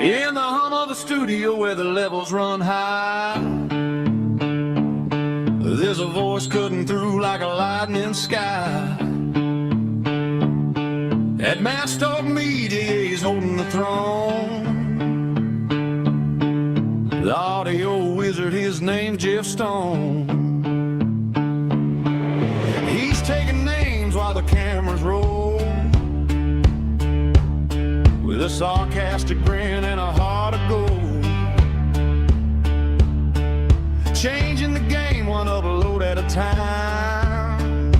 In the hum of the studio where the levels run high, there's a voice cutting through like a lightning sky. At Master Media, he's holding the throne. The audio wizard, his name's Jeff Stone. He's taking names while the cameras roll, with a sarcastic grin and a heart of gold. Changing the game one upload at a time,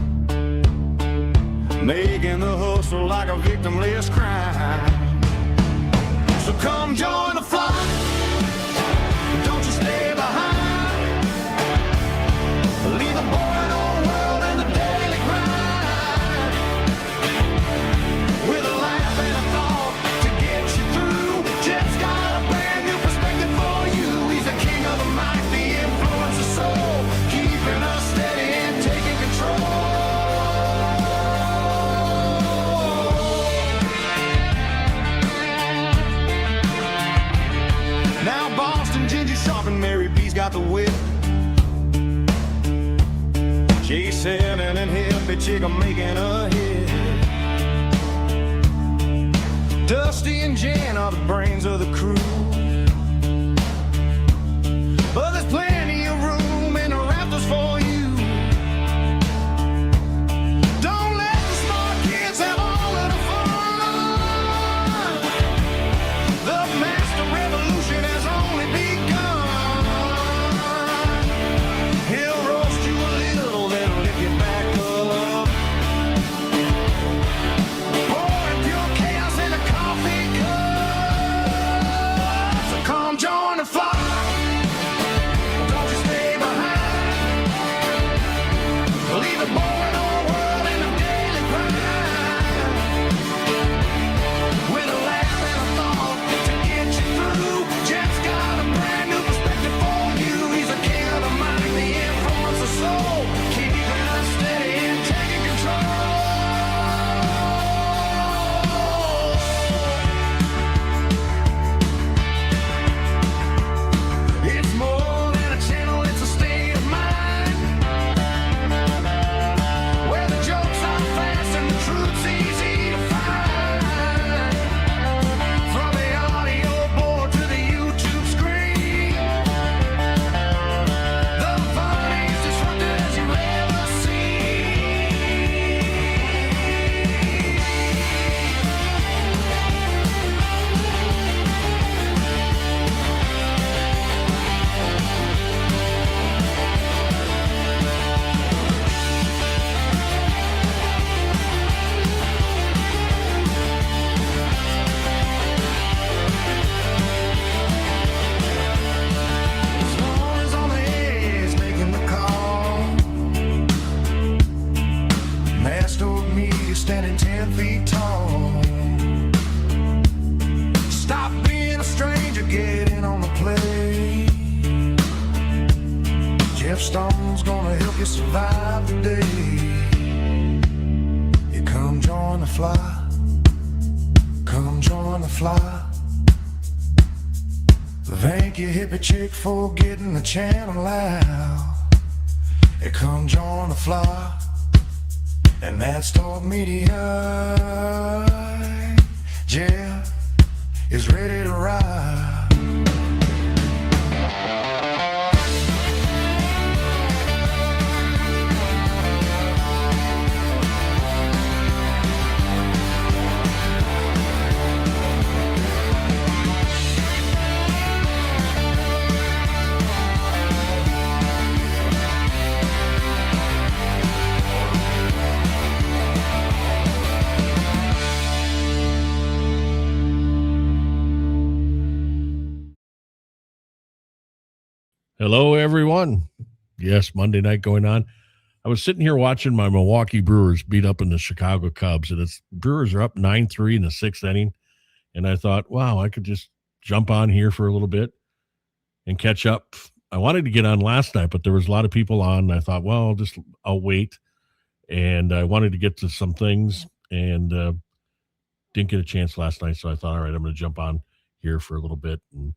making the hustle like a victimless crime. So come join the flock, don't you stay behind. Leave the boring old world and the daily grind, with a laugh and a thought to get you through. Jeff's got a brand new perspective for you. He's the king of the mic, the influence of soul, keeping us steady and taking control. Now Boston Ginger Sharp and Mary B's got the whip. J7 and Hippie Chick are making a hit. Dusty and Jan are the brains of the crew, but there's plenty of room in the rafters for you. Don't let the smart kids have all of the fun. The master revolution has only begun. He'll roast you a little, then lift you back up. Pouring pure chaos in a coffee cup. So come join the flock, don't you stay behind. Leave the boring old world in the daily grind, with a laugh and a thought to get you through. Jeff's got a brand new perspective for you. He's a king of the mind, the influence of soul, keeping us steady and taking control. It's more than a channel, it's a state of mind, where the jokes are fast and the truth's easy to find. From the audio board to the YouTube screen, the fun is disrupted as you've ever seen. Swan is on the edge, making the call. Master of media standing 10 feet tall. Stop being a stranger, get in on the play. Jeff Stone's gonna help you survive the day. You come join the fly, come join the fly. Thank you, Hippie Chick, for getting the channel out. Hey, come join the fly, and that's Talk Media. Jeff is ready to ride. Hello, everyone. Yes, Monday night going on. I was sitting here watching my Milwaukee Brewers beat up in the Chicago Cubs, and it's Brewers are up 9-3 in the sixth inning. And I thought, wow, I could just jump on here for a little bit and catch up. I wanted to get on last night, but there was a lot of people on. And I thought, well, I'll wait. And I wanted to get to some things and didn't get a chance last night. So I thought, all right, I'm going to jump on, here for a little bit, and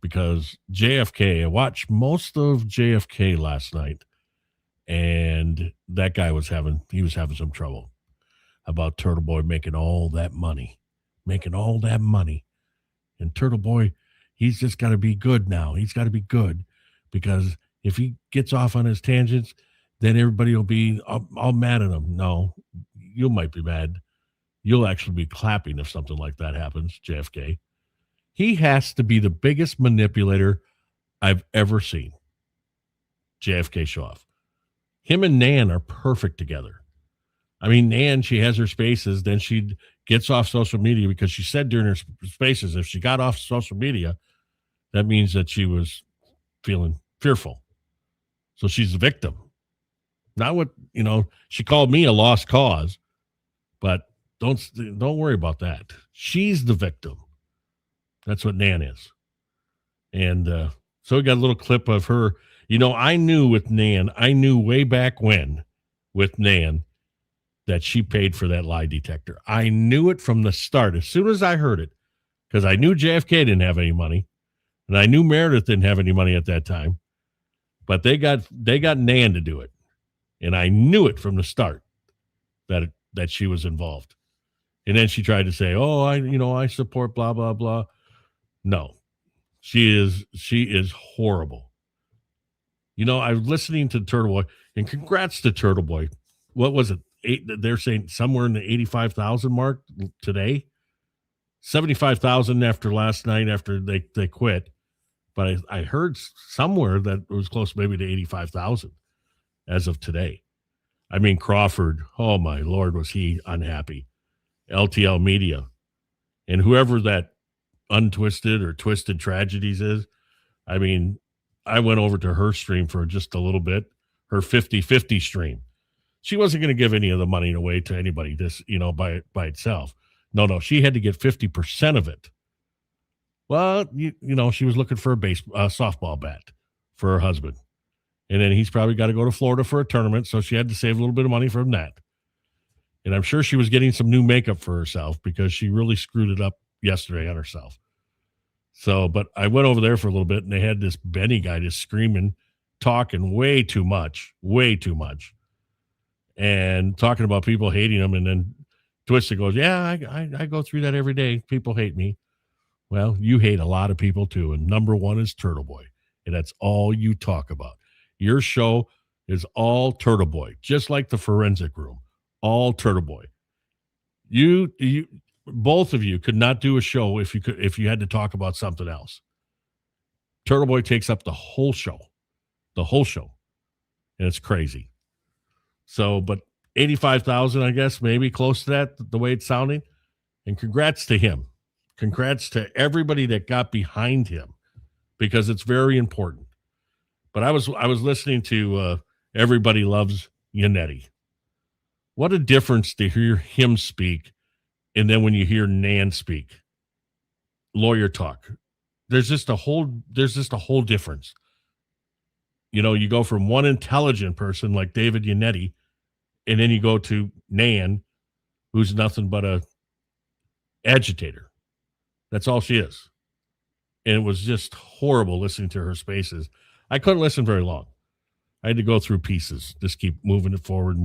because JFK, I watched most of JFK last night, and that guy was having some trouble about Turtleboy making all that money. And Turtleboy, he's just got to be good now. He's got to be good because if he gets off on his tangents, then everybody will be all mad at him. No, you might be mad. You'll actually be clapping if something like that happens, JFK. He has to be the biggest manipulator I've ever seen. JFK show off. Him and Nan are perfect together. I mean, Nan, she has her spaces, then she gets off social media because she said during her spaces, if she got off social media, that means that she was feeling fearful. So she's the victim. Not what, she called me a lost cause, but don't worry about that. She's the victim. That's what Nan is. And so we got a little clip of her. I knew way back when with Nan that she paid for that lie detector. I knew it from the start. As soon as I heard it, because I knew JFK didn't have any money, and I knew Meredith didn't have any money at that time, but they got Nan to do it. And I knew it from the start that she was involved. And then she tried to say, "Oh, I support blah blah blah." No, she is horrible. I was listening to Turtleboy, and congrats to Turtleboy. What was it? They're saying somewhere in the 85,000 mark today. 75,000 after last night after they quit, but I heard somewhere that it was close maybe to 85,000 as of today. I mean, Crawford, oh my Lord, was he unhappy. LTL Media, and whoever that Untwisted or Twisted Tragedies is, I mean, I went over to her stream for just a little bit, her 50-50 stream. She wasn't going to give any of the money away to anybody this, by itself. No, she had to get 50% of it. Well, she was looking for a softball bat for her husband. And then he's probably got to go to Florida for a tournament, so she had to save a little bit of money from that. And I'm sure she was getting some new makeup for herself because she really screwed it up yesterday on herself. So, but I went over there for a little bit, and they had this Benny guy just screaming, talking way too much, and talking about people hating him. And then Twisted goes, "Yeah, I go through that every day. People hate me." Well, you hate a lot of people too, and number one is Turtleboy, and that's all you talk about. Your show is all Turtleboy, just like the Forensic Room, all Turtleboy. You both of you could not do a show if you had to talk about something else. Turtleboy takes up the whole show, and it's crazy. So, but 85,000, I guess, maybe close to that, the way it's sounding. And congrats to him. Congrats to everybody that got behind him, because it's very important. But I was listening to Everybody Loves Yannetti. What a difference to hear him speak, and then when you hear Nan speak, lawyer talk. There's just a whole difference. You go from one intelligent person like David Yannetti, and then you go to Nan, who's nothing but a agitator. That's all she is. And it was just horrible listening to her spaces. I couldn't listen very long. I had to go through pieces, just keep moving it forward.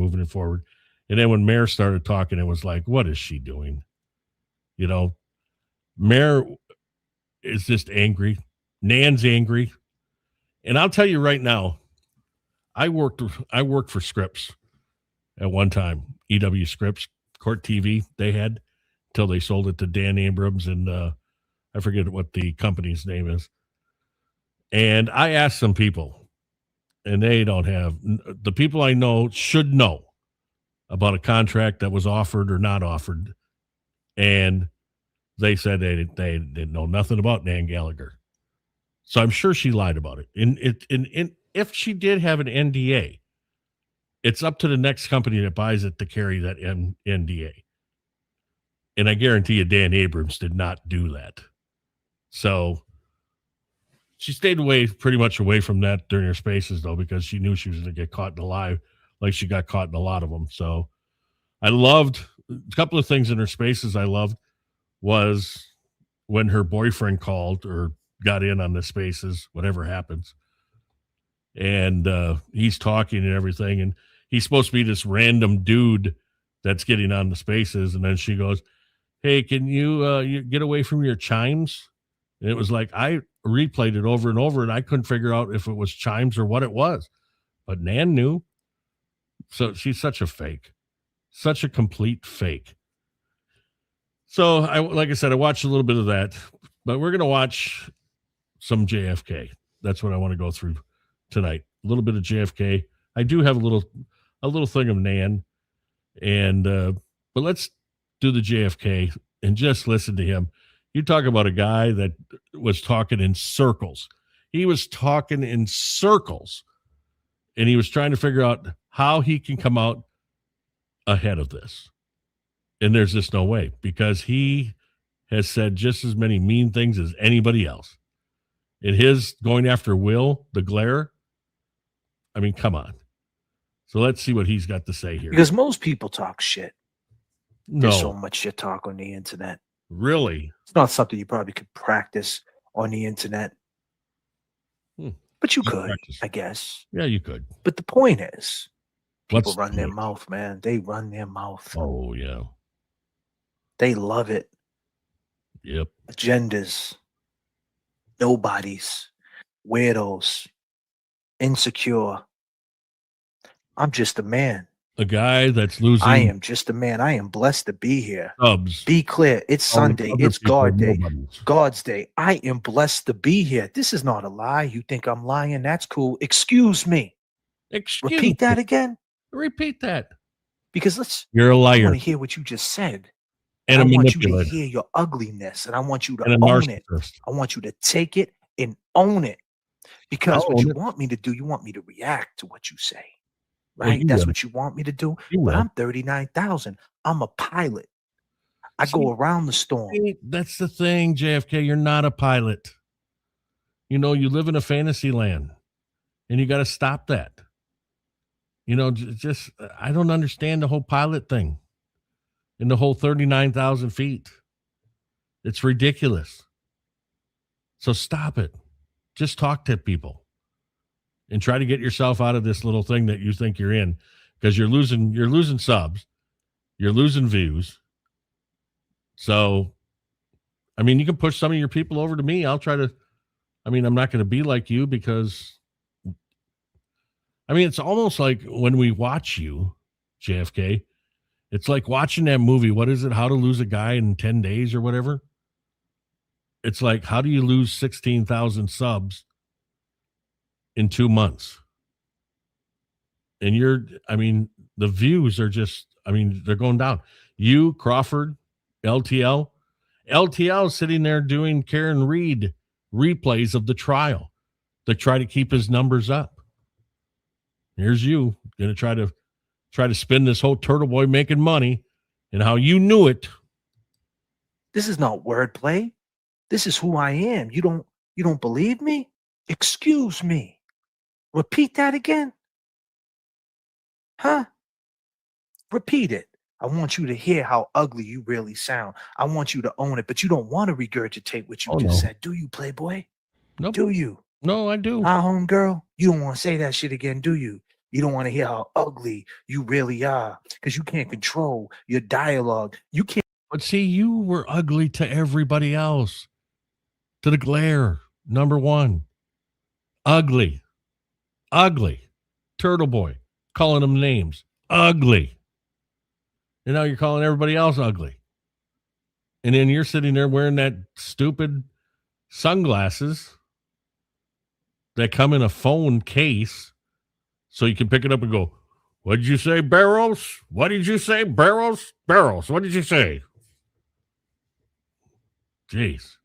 And then when Mare started talking, it was like, what is she doing? Mare is just angry. Nan's angry. And I'll tell you right now, I worked for Scripps at one time, EW Scripps, Court TV they had, till they sold it to Dan Abrams, and I forget what the company's name is. And I asked some people, and they don't have, the people I know should know about a contract that was offered or not offered. And they said they didn't know nothing about Nan Gallagher. So I'm sure she lied about it. And if she did have an NDA, it's up to the next company that buys it to carry that NDA. And I guarantee you Dan Abrams did not do that. So she stayed pretty much away from that during her spaces, though, because she knew she was going to get caught in a lie, like she got caught in a lot of them. So I loved a couple of things in her spaces. I loved was when her boyfriend called or got in on the spaces, whatever happens. And he's talking and everything. And he's supposed to be this random dude that's getting on the spaces. And then she goes, hey, can you get away from your chimes? And it was like, I replayed it over and over and I couldn't figure out if it was chimes or what it was. But Nan knew. So she's such a fake, such a complete fake. So like I said, I watched a little bit of that, but we're going to watch some JFK. That's what I want to go through tonight. A little bit of JFK. I do have a little thing of Nan, and but let's do the JFK and just listen to him. You talk about a guy that was talking in circles. He was talking in circles, and he was trying to figure out how he can come out ahead of this. And there's just no way, because he has said just as many mean things as anybody else. And his going after Will, the glare, I mean, come on. So let's see what he's got to say here. Because most people talk shit. No. There's so much shit talk on the internet. Really? It's not something you probably could practice on the internet. But you could, I guess. Yeah, you could. But the point is, people What's run the their point? mouth, man. They run their mouth. Oh, yeah. They love it. Yep. Agendas, nobodies, weirdos, insecure. I'm just a man. A guy that's losing. I am just a man. I am blessed to be here. Subs. Be clear. It's Sunday. Other It's people, God Day. nobodies. God's Day. I am blessed to be here. This is not a lie. You think I'm lying? That's cool. Excuse me. Excuse Repeat that me. again. Repeat that. Because You're a I liar want to hear what you just said. and I a want you to manipulator hear your ugliness, and I want you to and a own it. narcissist. I want you to take it and own it. Because what Own you it. want me to do, you want me to react to what you say. Well, Right? you That's will. what you want me to do. You But will. I'm 39,000. I'm a pilot. I See, go around the storm. That's the thing, JFK. You're not a pilot. You know, you live in a fantasy land, and you got to stop that. You know, just I don't understand the whole pilot thing and the whole 39,000 feet. It's ridiculous. So stop it. Just talk to people and try to get yourself out of this little thing that you think you're in, because you're losing subs, you're losing views. So, I mean, you can push some of your people over to me. I'll try to, I mean, I'm not going to be like you, because I mean, it's almost like when we watch you, JFK, it's like watching that movie. What is it? How to Lose a Guy in 10 Days or whatever. It's like, how do you lose 16,000 subs in 2 months? And I mean, the views are just, I mean, they're going down. You, Crawford, LTL is sitting there doing Karen Reed replays of the trial to try to keep his numbers up. Here's you going to try to spin this whole Turtleboy making money and how you knew it. This is not wordplay. This is who I am. You don't believe me? Excuse me. Repeat that again. Huh? Repeat it. I want you to hear how ugly you really sound. I want you to own it, but you don't want to regurgitate what you just said. Do you, Playboy? Nope. Do you? No, I do. Hi, homegirl. You don't want to say that shit again, do you? You don't want to hear how ugly you really are, because you can't control your dialogue. You can't. But see, you were ugly to everybody else. To the glare, number one. Ugly. Turtleboy. Calling them names. Ugly. And now you're calling everybody else ugly. And then you're sitting there wearing that stupid sunglasses that come in a phone case so you can pick it up and go, what did you say, Barrows? What did you say, Barrows? Barrows, what did you say? Jeez.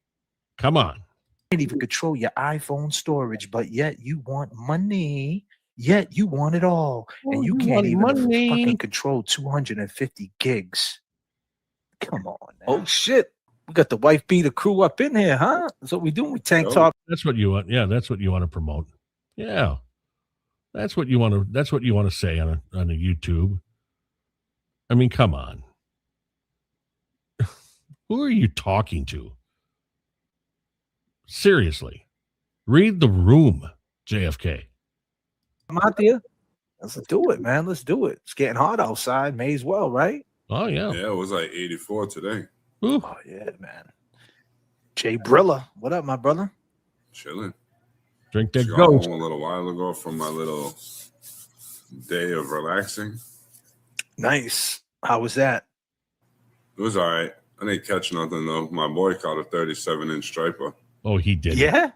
Come on. Can't even control your iPhone storage, but yet you want money. Yet you want it all. And you can't even fucking control 250 gigs. Come on now. Oh shit. We got the wife beater crew up in here, huh? That's what we doing. We tank top. That's what you want. Yeah, that's what you want to promote. Yeah. That's what you want to say on a YouTube. I mean, come on. Who are you talking to? Seriously. Read the room, JFK. I'm out there. Let's do it, man. Let's do it. It's getting hot outside. May as well, right? Oh, yeah. Yeah, it was like 84 today. Ooh. Oh, yeah, man. Jay Brilla. What up, my brother? Chilling. Drink that Got ghost. home a little while ago from my little day of relaxing. Nice. How was that? It was all right. I didn't catch nothing, though. My boy caught a 37-inch striper. Oh, he did. Yeah?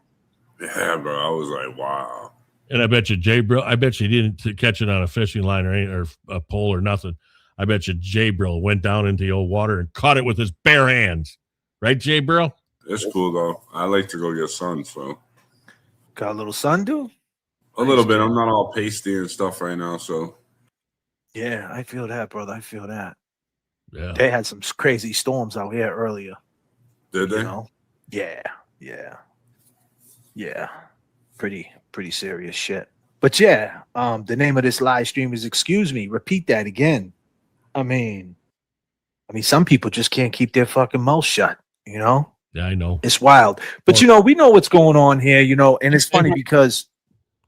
Yeah, bro. I was like, wow. And I bet you Jay Brill, I bet you didn't catch it on a fishing line or a pole or nothing. I bet you Jay Brill went down into the old water and caught it with his bare hands. Right, Jay Brill? It's cool, though. I like to go get sun, so. Got a little sun, dude? A little bit. I'm not all pasty and stuff right now, so. Yeah, I feel that, brother. I feel that. Yeah. They had some crazy storms out here earlier. Did they? You know? Yeah. Pretty serious shit. But yeah, the name of this live stream is Excuse Me. Repeat that again. I mean, some people just can't keep their fucking mouth shut, you know? Yeah, I know. It's wild. But, you know, we know what's going on here, you know, and it's funny because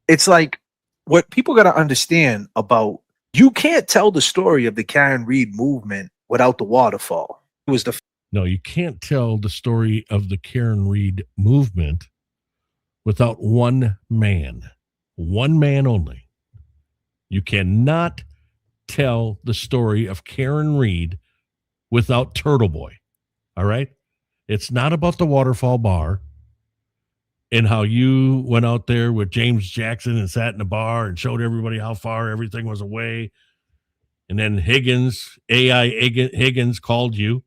it's like what people got to understand about you can't tell the story of the Karen Reed movement without the waterfall. It was the No, you can't tell the story of the Karen Reed movement without one man only. You cannot tell the story of Karen Reed without Turtleboy. All right? It's not about the waterfall bar and how you went out there with James Jackson and sat in the bar and showed everybody how far everything was away. And then AI Higgins called you,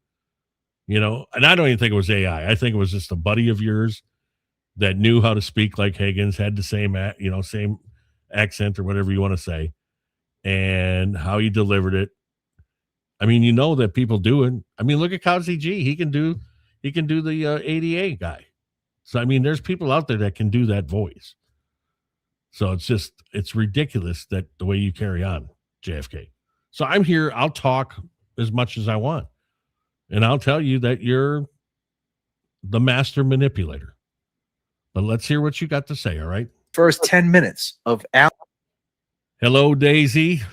you know, and I don't even think it was AI. I think it was just a buddy of yours that knew how to speak like Higgins, had the same, same accent or whatever you want to say, and how he delivered it. I mean, you know that people do it. I mean, look at Kowsey G. He can do the ADA guy. So, I mean, there's people out there that can do that voice. So it's ridiculous that the way you carry on, JFK. So I'm here. I'll talk as much as I want. And I'll tell you that you're the master manipulator. But let's hear what you got to say, all right? first 10 minutes of Al. Hello, Daisy.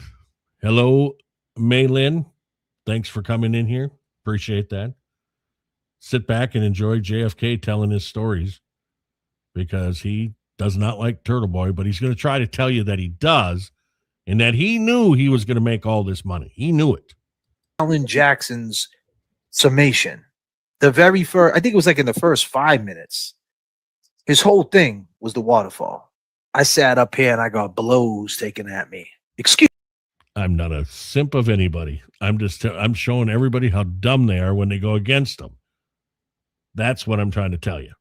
Hello, Maylin. Thanks for coming in here. Appreciate that. Sit back and enjoy JFK telling his stories because he does not like Turtleboy, but he's going to try to tell you that he does and that he knew he was going to make all this money. He knew it. Alan Jackson's summation. The very first, I think it was like in the first 5 minutes, his whole thing was the waterfall. I sat up here and I got blows taken at me. Excuse me. I'm not a simp of anybody. I'm showing everybody how dumb they are when they go against them. That's what I'm trying to tell you.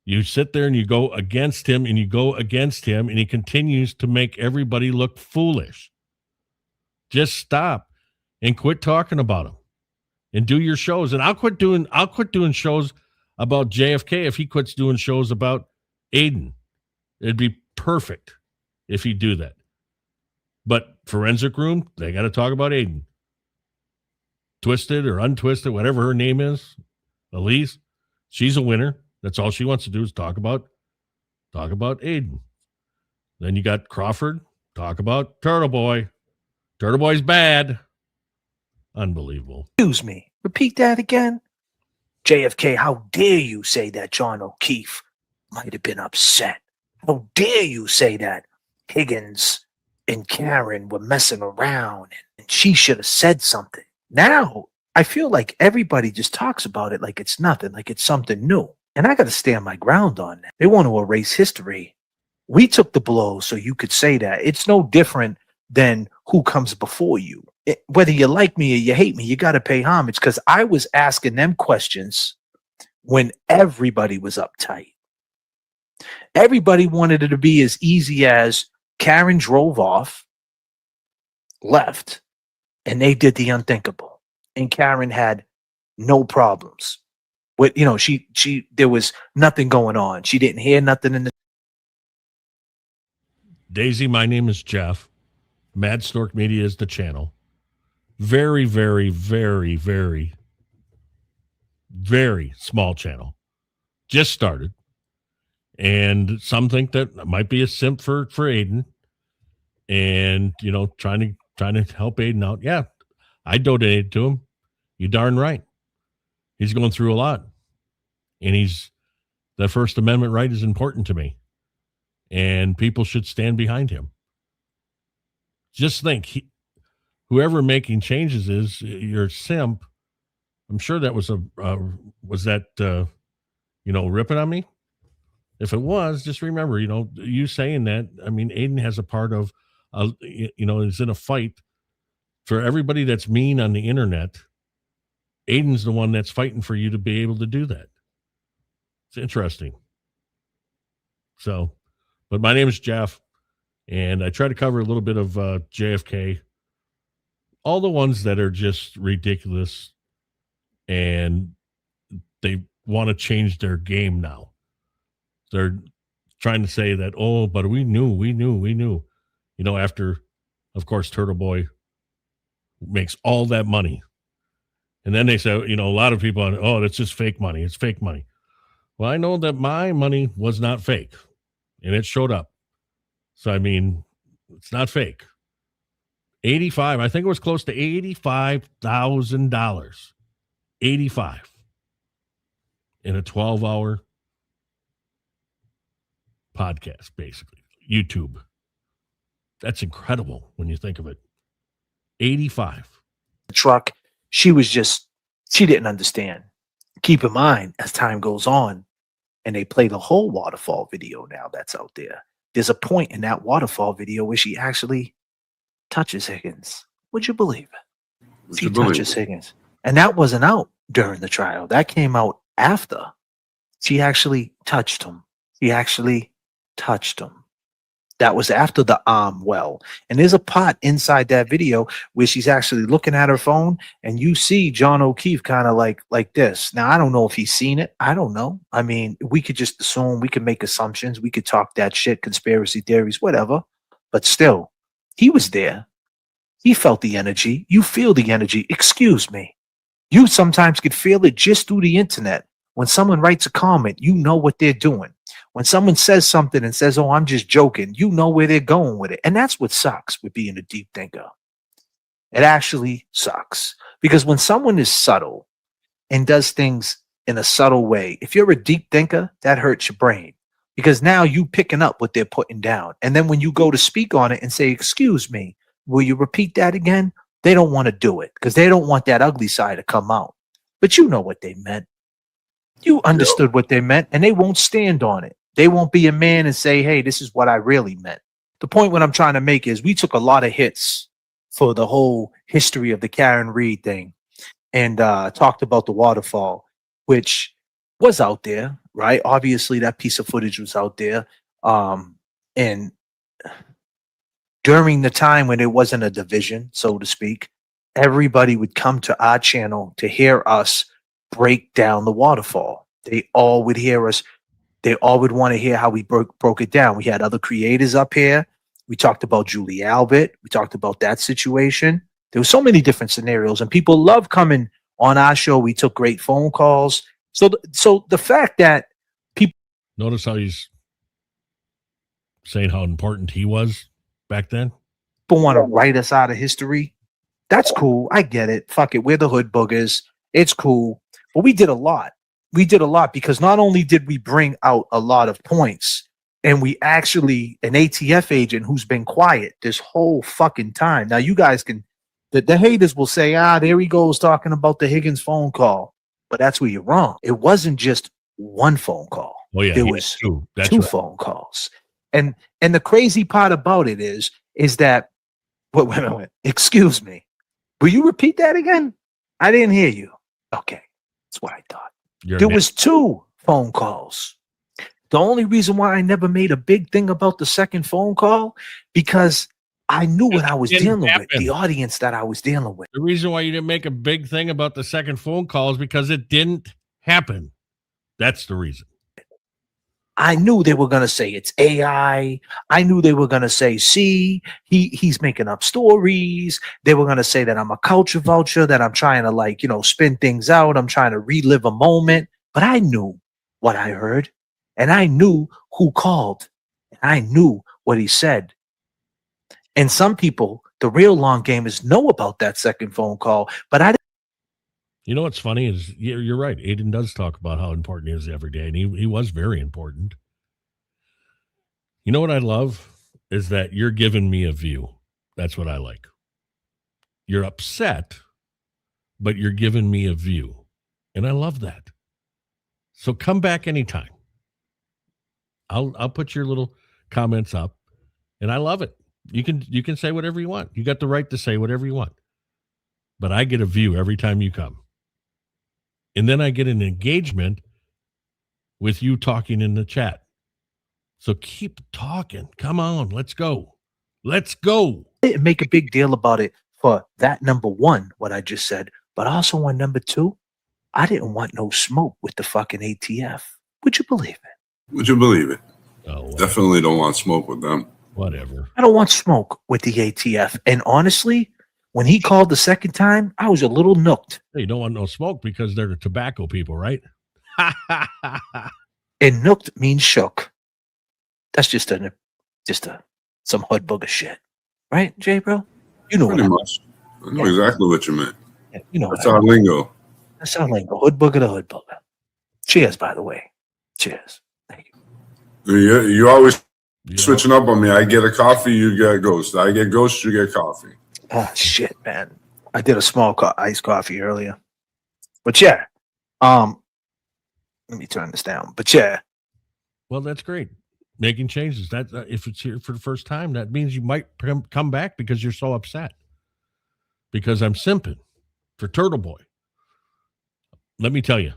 You sit there and you go against him and you go against him and he continues to make everybody look foolish. Just stop and quit talking about him and do your shows. And I'll quit doing shows about JFK if he quits doing shows about Aiden. It'd be perfect if he'd do that. But Forensic Room, they got to talk about Aiden. Twisted or Untwisted, whatever her name is, Elise, she's a winner. That's all she wants to do is talk about Aiden. Then you got Crawford, talk about Turtleboy. Turtleboy's bad. Unbelievable. Excuse me. Repeat that again. JFK, how dare you say that John O'Keefe might have been upset? How dare you say that Higgins and Karen were messing around and she should have said something? Now, I feel like everybody just talks about it like it's nothing, like it's something new. And I got to stand my ground on that. They want to erase history. We took the blow so you could say that. It's no different than who comes before you. Whether you like me or you hate me, you got to pay homage because I was asking them questions when everybody was uptight. Everybody wanted it to be as easy as Karen drove off, left, and they did the unthinkable. And Karen had no problems. With, you know, she there was nothing going on. She didn't hear nothing in the Daisy, my name is Jeff. Mad Stork Media is the channel. Very, very, very, very, very small channel. just started. And some think that might be a simp for Aiden. And, you know, trying to help Aiden out. Yeah, I donated to him. You darn right. He's going through a lot. And the First Amendment right is important to me. And people should stand behind him. Just think, whoever making changes is your simp. I'm sure that was ripping on me. If it was, just remember, you know, you saying that. I mean, Aiden has a part of, is in a fight for everybody that's mean on the internet. Aiden's the one that's fighting for you to be able to do that. It's interesting. So, but my name is Jeff, and I try to cover a little bit of JFK, all the ones that are just ridiculous, and they want to change their game now. They're trying to say that, oh, but we knew. You know, after, of course, Turtleboy makes all that money. And then they say, you know, a lot of people, oh, that's just fake money. It's fake money. Well, I know that my money was not fake, and it showed up. So, I mean, it's not fake. 85, I think it was close to $85,000. 85 in a 12-hour podcast, basically. YouTube. That's incredible when you think of it. 85. Truck. She didn't understand. Keep in mind, as time goes on, and they play the whole waterfall video now that's out there, there's a point in that waterfall video where she actually touches Higgins. Would you believe it? She touches Higgins. And that wasn't out during the trial. That came out after. She actually touched him. That was after the arm well. And there's a part inside that video where she's actually looking at her phone, and you see John O'Keefe kind of like this. Now, I don't know if he's seen it. I don't know. I mean, we could just assume, we could make assumptions. We could talk that shit, conspiracy theories, whatever. But still, he was there. He felt the energy. You feel the energy. Excuse me. You sometimes could feel it just through the internet. When someone writes a comment, you know what they're doing. When someone says something and says, oh, I'm just joking, you know where they're going with it. And that's what sucks with being a deep thinker. It actually sucks. Because when someone is subtle and does things in a subtle way, if you're a deep thinker, that hurts your brain. Because now you picking up what they're putting down. And then when you go to speak on it and say, excuse me, will you repeat that again? They don't want to do it because they don't want that ugly side to come out. But you know what they meant. You understood what they meant, and they won't stand on it. They won't be a man and say, hey, this is what I really meant. The point what I'm trying to make is we took a lot of hits for the whole history of the Karen Reed thing and talked about the waterfall, which was out there, right? Obviously, that piece of footage was out there. And during the time when it wasn't a division, so to speak, everybody would come to our channel to hear us break down the waterfall. They all would hear us. They all would want to hear how we broke it down. We had other creators up here. We talked about Julie Albert. We talked about that situation. There were so many different scenarios, and people love coming on our show. We took great phone calls. So the fact that people notice how he's saying how important he was back then. People want to write us out of history. That's cool. I get it. Fuck it. We're the hood boogers. It's cool. But we did a lot. We did a lot because not only did we bring out a lot of points, and we actually, an ATF agent who's been quiet this whole fucking time. Now you guys can, the haters will say, there he goes talking about the Higgins phone call. But that's where you're wrong. It wasn't just one phone call. Oh yeah, it was two right. Phone calls. And the crazy part about it is that, wait, excuse me. Will you repeat that again? I didn't hear you. Okay. That's what I thought. There was 2 phone calls. The only reason why I never made a big thing about the second phone call, because I knew what I was dealing with, the audience that I was dealing with. The reason why you didn't make a big thing about the second phone call is because it didn't happen. That's the reason. I knew they were going to say it's AI. I knew they were going to say, see, he's making up stories. They were going to say that I'm a culture vulture, that I'm trying to spin things out. I'm trying to relive a moment. But I knew what I heard, and I knew who called, and I knew what he said. And some people, the real long gamers, know about that second phone call, but I didn't. You know what's funny is you're right. Aiden does talk about how important he is every day, and he was very important. You know what I love is that you're giving me a view. That's what I like. You're upset, but you're giving me a view, and I love that. So come back anytime. I'll put your little comments up, and I love it. You can say whatever you want. You got the right to say whatever you want. But I get a view every time you come. And then I get an engagement with you talking in the chat. So keep talking. Come on, let's go. Let's go. Didn't make a big deal about it for that number one, what I just said, but also on number two, I didn't want no smoke with the fucking ATF. Would you believe it? Would you believe it? Oh, Definitely don't want smoke with them. whatever. I don't want smoke with the ATF. And honestly, when he called the second time, I was a little nooked. Hey, you don't want no smoke because they're the tobacco people, right? And nooked means shook. That's just some hood booger shit, right, Jay, bro? You know Pretty what much. I know exactly what you meant. you know. That's our lingo. That's our lingo. Hood booger to hood booger. Cheers, by the way. Cheers. Thank you. You always switching up on me. I get a coffee, you get ghost. I get ghost, you get coffee. Oh shit, man! I did a small iced coffee earlier, but yeah. Let me turn this down. But yeah, Well, that's great. Making changes. That if it's here for the first time, that means you might come back because you're so upset. Because I'm simping for Turtleboy. Let me tell you,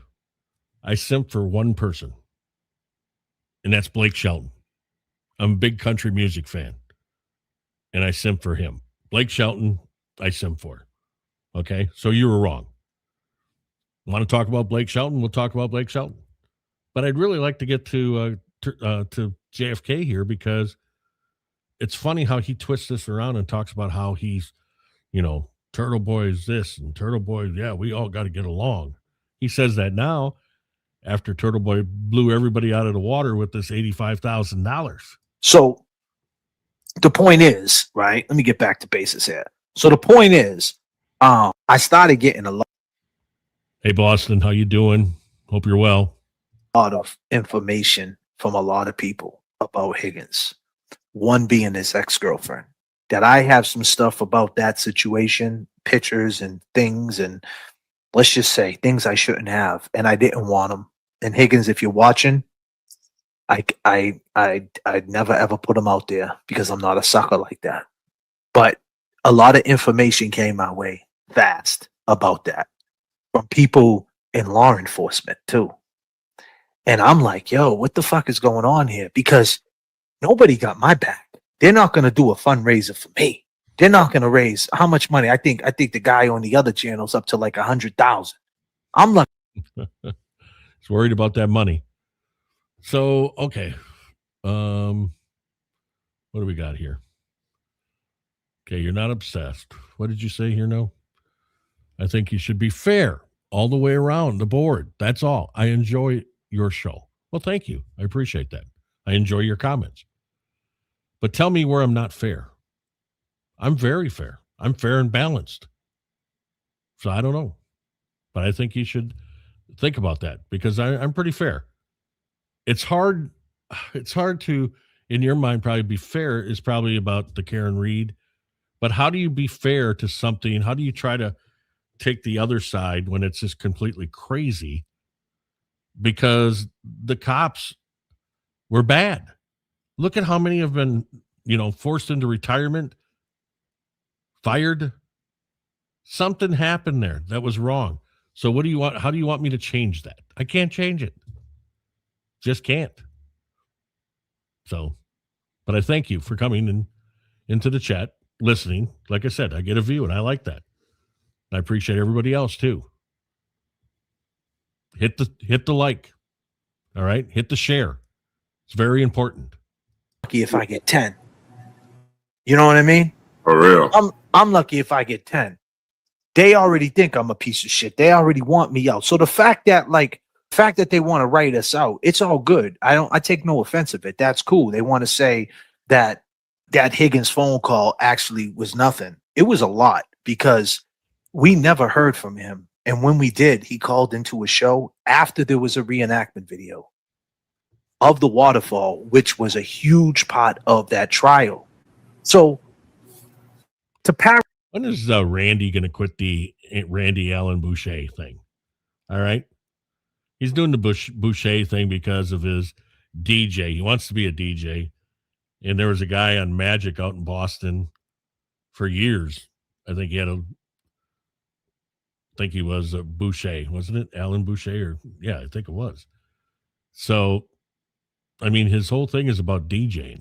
I simp for one person, and that's Blake Shelton. I'm a big country music fan, and I simp for him. Blake Shelton, I simp for. Okay, so you were wrong. Want to talk about Blake Shelton? We'll talk about Blake Shelton. But I'd really like to get to JFK here because it's funny how he twists this around and talks about how he's, Turtleboy is this and Turtleboy, yeah, we all got to get along. He says that now after Turtleboy blew everybody out of the water with this $85,000. so the point is, right? Let me get back to basis here. So the point is, I started getting a lot Hey, Boston, how you doing? Hope you're well. of information from a lot of people about Higgins. One being his ex-girlfriend. That I have some stuff about that situation, pictures and things, and let's just say things I shouldn't have, and I didn't want them. And Higgins, if you're watching, I'd never ever put them out there because I'm not a sucker like that. But a lot of information came my way fast about that from people in law enforcement too. And I'm like, yo, what the fuck is going on here? Because nobody got my back. They're not going to do a fundraiser for me. They're not going to raise how much money? I think the guy on the other channel's up to like 100,000. I'm like, He's worried about that money. So, okay. What do we got here? Okay, you're not obsessed. What did you say here, no? I think you should be fair all the way around the board. That's all. I enjoy your show. Well, thank you. I appreciate that. I enjoy your comments. But tell me where I'm not fair. I'm very fair. I'm fair and balanced. So I don't know. But I think you should think about that because I'm pretty fair. It's hard to, in your mind, probably be fair is probably about the Karen Reed. But how do you be fair to something? How do you try to take the other side when it's just completely crazy? Because the cops were bad. Look at how many have been, forced into retirement, fired. Something happened there that was wrong. So what do you want? How do you want me to change that? I can't change it. Just can't. So, but I thank you for coming into the chat, listening. Like I said, I get a view and I like that. I appreciate everybody else too. Hit the like. All right. Hit the share. It's very important. lucky if I get 10. You know what I mean? For real. I'm lucky if I get 10. They already think I'm a piece of shit. They already want me out. So the fact that like The fact that they want to write us out, it's all good. I take no offense of it. That's cool. They want to say that Higgins phone call actually was nothing. It was a lot because we never heard from him. And when we did, he called into a show after there was a reenactment video of the waterfall, which was a huge part of that trial. So when is Randy going to quit the Randy Allen Boucher thing? All right. He's doing the Boucher thing because of his DJ. He wants to be a DJ. And there was a guy on Magic out in Boston for years. I think he was a Boucher, wasn't it? Alan Boucher, or yeah, I think it was. So, I mean, his whole thing is about DJing,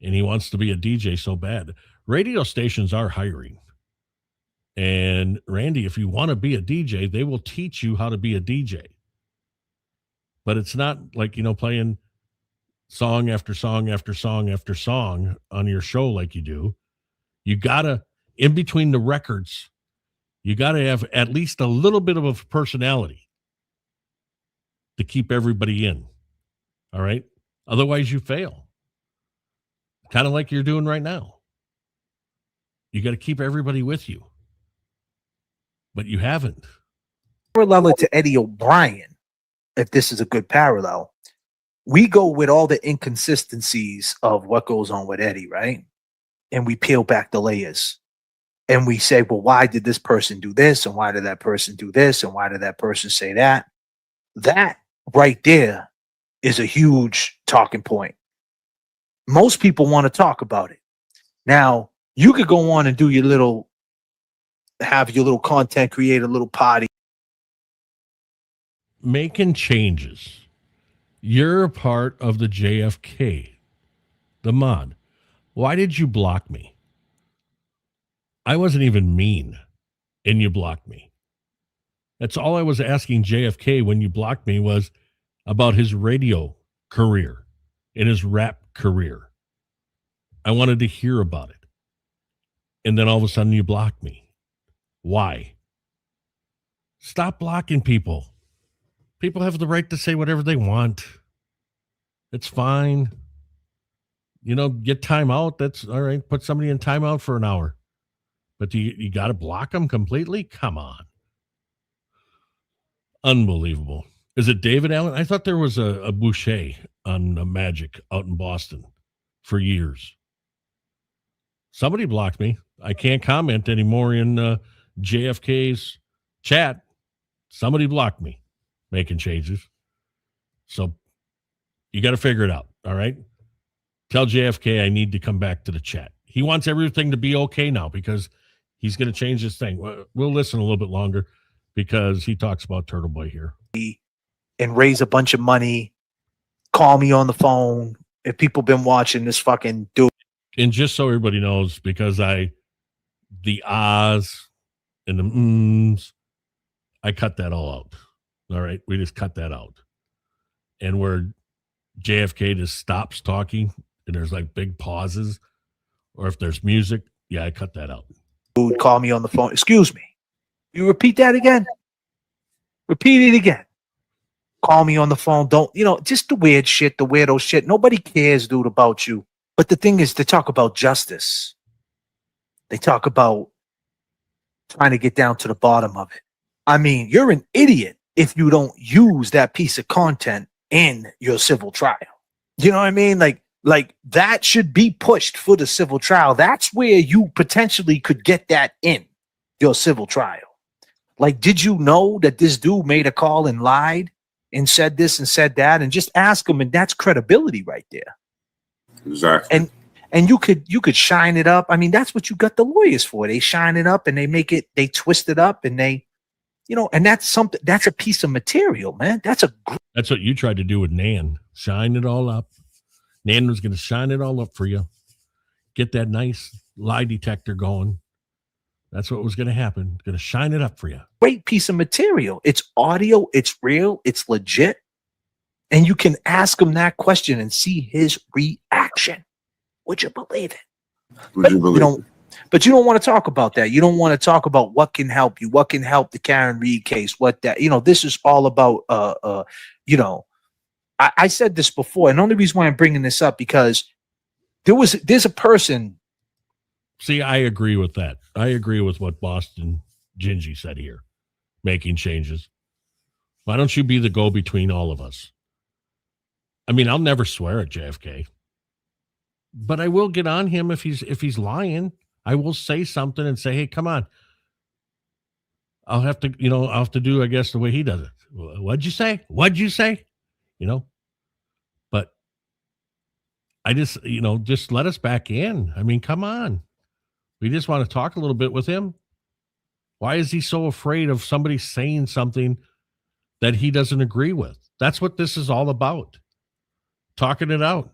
and he wants to be a DJ so bad. Radio stations are hiring, and Randy, if you want to be a DJ, they will teach you how to be a DJ. But it's not like, playing song after song after song after song on your show like you do. You gotta, in between the records, you got to have at least a little bit of a personality to keep everybody in. All right. Otherwise, you fail. Kind of like you're doing right now. You got to keep everybody with you. But you haven't. Parallel it to Eddie O'Brien, if this is a good parallel. We go with all the inconsistencies of what goes on with Eddie, right? And we peel back the layers. And we say, well, why did this person do this? And why did that person do this? And why did that person say that? That right there is a huge talking point. Most people want to talk about it. Now, you could go on and do have your little content, create a little party. Making changes. You're a part of the JFK, the mod. Why did you block me? I wasn't even mean, and you blocked me. That's all I was asking JFK when you blocked me was about his radio career and his rap career. I wanted to hear about it. And then all of a sudden you blocked me. Why? Stop blocking people. People have the right to say whatever they want. It's fine. Get time out. That's all right. Put somebody in timeout for an hour. But you got to block them completely? Come on. Unbelievable. Is it David Allen? I thought there was a Boucher on Magic out in Boston for years. Somebody blocked me. I can't comment anymore in JFK's chat. Somebody blocked me making changes. So you got to figure it out. All right. Tell JFK I need to come back to the chat. He wants everything to be okay now because he's going to change his thing. We'll listen a little bit longer because he talks about Turtleboy here. And raise a bunch of money. Call me on the phone. If people been watching this fucking dude. And just so everybody knows, because the ahs and the mms, I cut that all out. All right. We just cut that out. And where JFK just stops talking and there's like big pauses, or if there's music, yeah, I cut that out. Dude, call me on the phone. Excuse me. You repeat that again? Repeat it again. Call me on the phone. Don't, just the weird shit, the weirdo shit. Nobody cares, dude, about you. But the thing is, they talk about justice. They talk about trying to get down to the bottom of it. I mean, you're an idiot if you don't use that piece of content in your civil trial. You know what I mean? Like that should be pushed for the civil trial. That's where you potentially could get that in your civil trial. Like, did you know that this dude made a call and lied and said this and said that? And just ask him, and that's credibility right there. Exactly. And you could shine it up. I mean, that's what you got the lawyers for. They shine it up and they twist it up and and that's a piece of material, man. That's what you tried to do with Nan. Shine it all up. Nan was going to shine it all up for you. Get that nice lie detector going. That's what was going to happen. Going to shine it up for you. Great piece of material. It's audio. It's real. It's legit. And you can ask him that question and see his reaction. Would you believe it? But you don't want to talk about that. You don't want to talk about what can help you, what can help the Karen Reed case, what that, this is all about, I said this before, and the only reason why I'm bringing this up because there's a person. See, I agree with that. I agree with what Boston Gingy said here, making changes. Why don't you be the go-between all of us? I mean, I'll never swear at JFK, but I will get on him if he's lying. I will say something and say, "Hey, come on." I'll have to do, I guess, the way he does it. What'd you say? What'd you say? But I just let us back in. I mean, come on. We just want to talk a little bit with him. Why is he so afraid of somebody saying something that he doesn't agree with? That's what this is all about. Talking it out.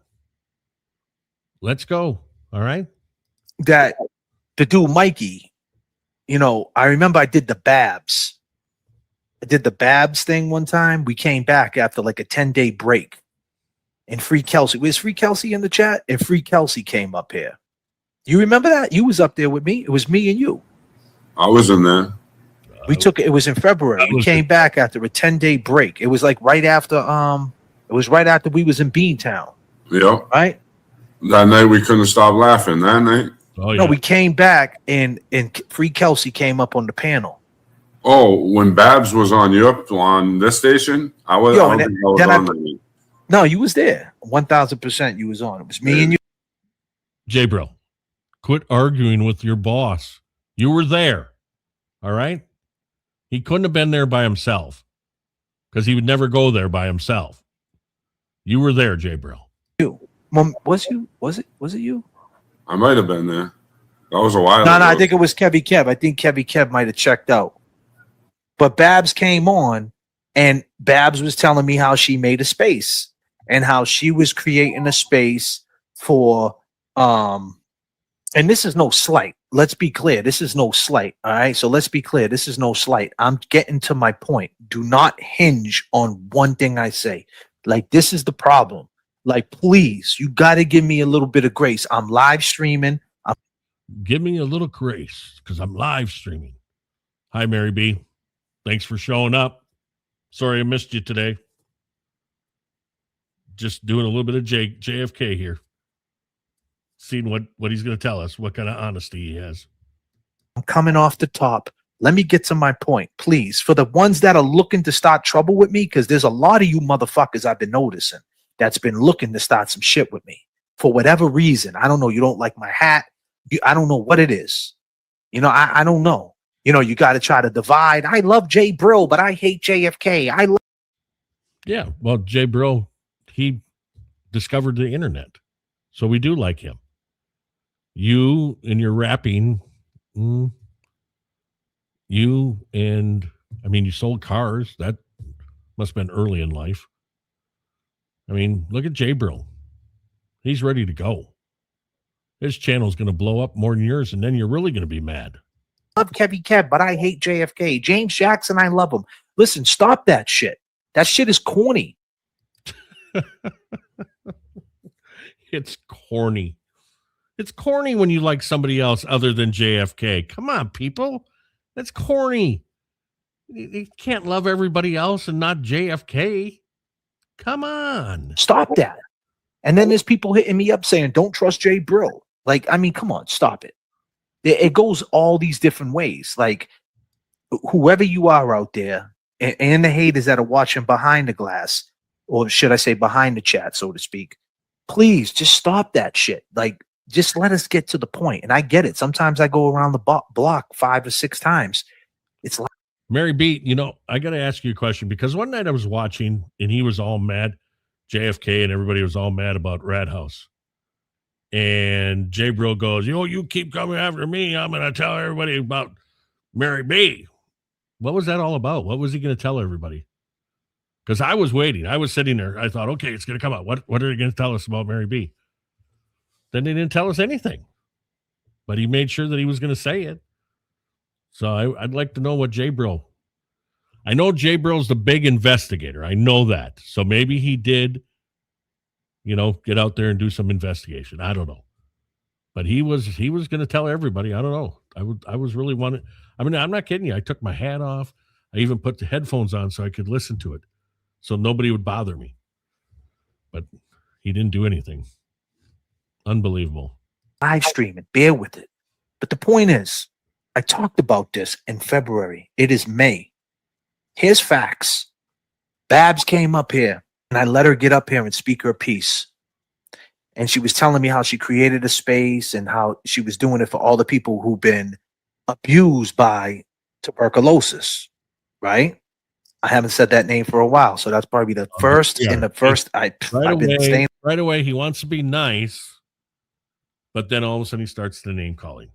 Let's go. All right. That the dude, Mikey, I remember I did the Babs. I did the Babs thing one time. We came back after like a 10-day break. And Free Kelsey. Was Free Kelsey in the chat? And Free Kelsey came up here. You remember that? You was up there with me. It was me and you. I was in there. It was in February. We came back after a 10-day break. It was like right after we was in Beantown. Yeah. Right? That night we couldn't stop laughing. That night. Oh, yeah. No, we came back and Free Kelsey came up on the panel. Oh, when Babs was on this station, I was on that. No, you was there. 1,000% you was on. It was me and you. J Bro, quit arguing with your boss. You were there. All right? He couldn't have been there by himself because he would never go there by himself. You were there, J Bro. You. Was it you? I might have been there. That was a while ago. No, I think it was Kevy Kev. I think Kevy Kev might have checked out. But Babs came on, and Babs was telling me how she made a space and how she was creating a space for and this is no slight. Let's be clear. This is no slight. All right. So let's be clear. This is no slight. I'm getting to my point. Do not hinge on one thing I say. Like, this is the problem. Like, please, you got to give me a little bit of grace. I'm live streaming. Give me a little grace because I'm live streaming. Hi, Mary B. Thanks for showing up. Sorry I missed you today. Just doing a little bit of JFK here. Seeing what he's going to tell us, what kind of honesty he has. I'm coming off the top. Let me get to my point, please. For the ones that are looking to start trouble with me, because there's a lot of you motherfuckers I've been noticing that's been looking to start some shit with me. For whatever reason. I don't know. You don't like my hat. I don't know what it is. I don't know. You got to try to divide. I love Jay Brill, but I hate JFK. Yeah, well, Jay Brill, he discovered the internet. So we do like him. You and your rapping, you sold cars. That must have been early in life. I mean, look at Jay Brill. He's ready to go. His channel's going to blow up more than yours, and then you're really going to be mad. I love Kevy Kev, but I hate JFK. James Jackson, I love him. Listen, stop that shit. That shit is corny. It's corny. It's corny when you like somebody else other than JFK. Come on, people. That's corny. You can't love everybody else and not JFK. Come on. Stop that. And then there's people hitting me up saying, don't trust Jay Brill. Like, I mean, come on, stop it. It goes all these different ways. Like, whoever you are out there, and the haters that are watching behind the glass, or should I say behind the chat, so to speak, please just stop that shit. Like, just let us get to the point. And I get it. Sometimes I go around the block 5 or 6 times. It's like Mary B, I got to ask you a question because one night I was watching and he was all mad, JFK, and everybody was all mad about Rat House. And Jay Brill goes, you keep coming after me. I'm going to tell everybody about Mary B. What was that all about? What was he going to tell everybody? Because I was waiting. I was sitting there. I thought, okay, it's going to come out. What are they going to tell us about Mary B? Then they didn't tell us anything. But he made sure that he was going to say it. So I'd like to know what Jay Brill. I know Jay Brill's the big investigator. I know that. So maybe he did, get out there and do some investigation. I don't know. But he was going to tell everybody. I don't know. I was really wanting. I mean, I'm not kidding you. I took my hat off. I even put the headphones on so I could listen to it, so nobody would bother me. But he didn't do anything. Unbelievable. Live streaming. Bear with it. But the point is, I talked about this in February. It is May. Here's facts. Babs came up here, and I let her get up here and speak her piece. And she was telling me how she created a space and how she was doing it for all the people who've been abused by tuberculosis, right? I haven't said that name for a while, so that's probably the first. Yeah. In the first, I've been staying. Right away, he wants to be nice, but then all of a sudden he starts the name calling.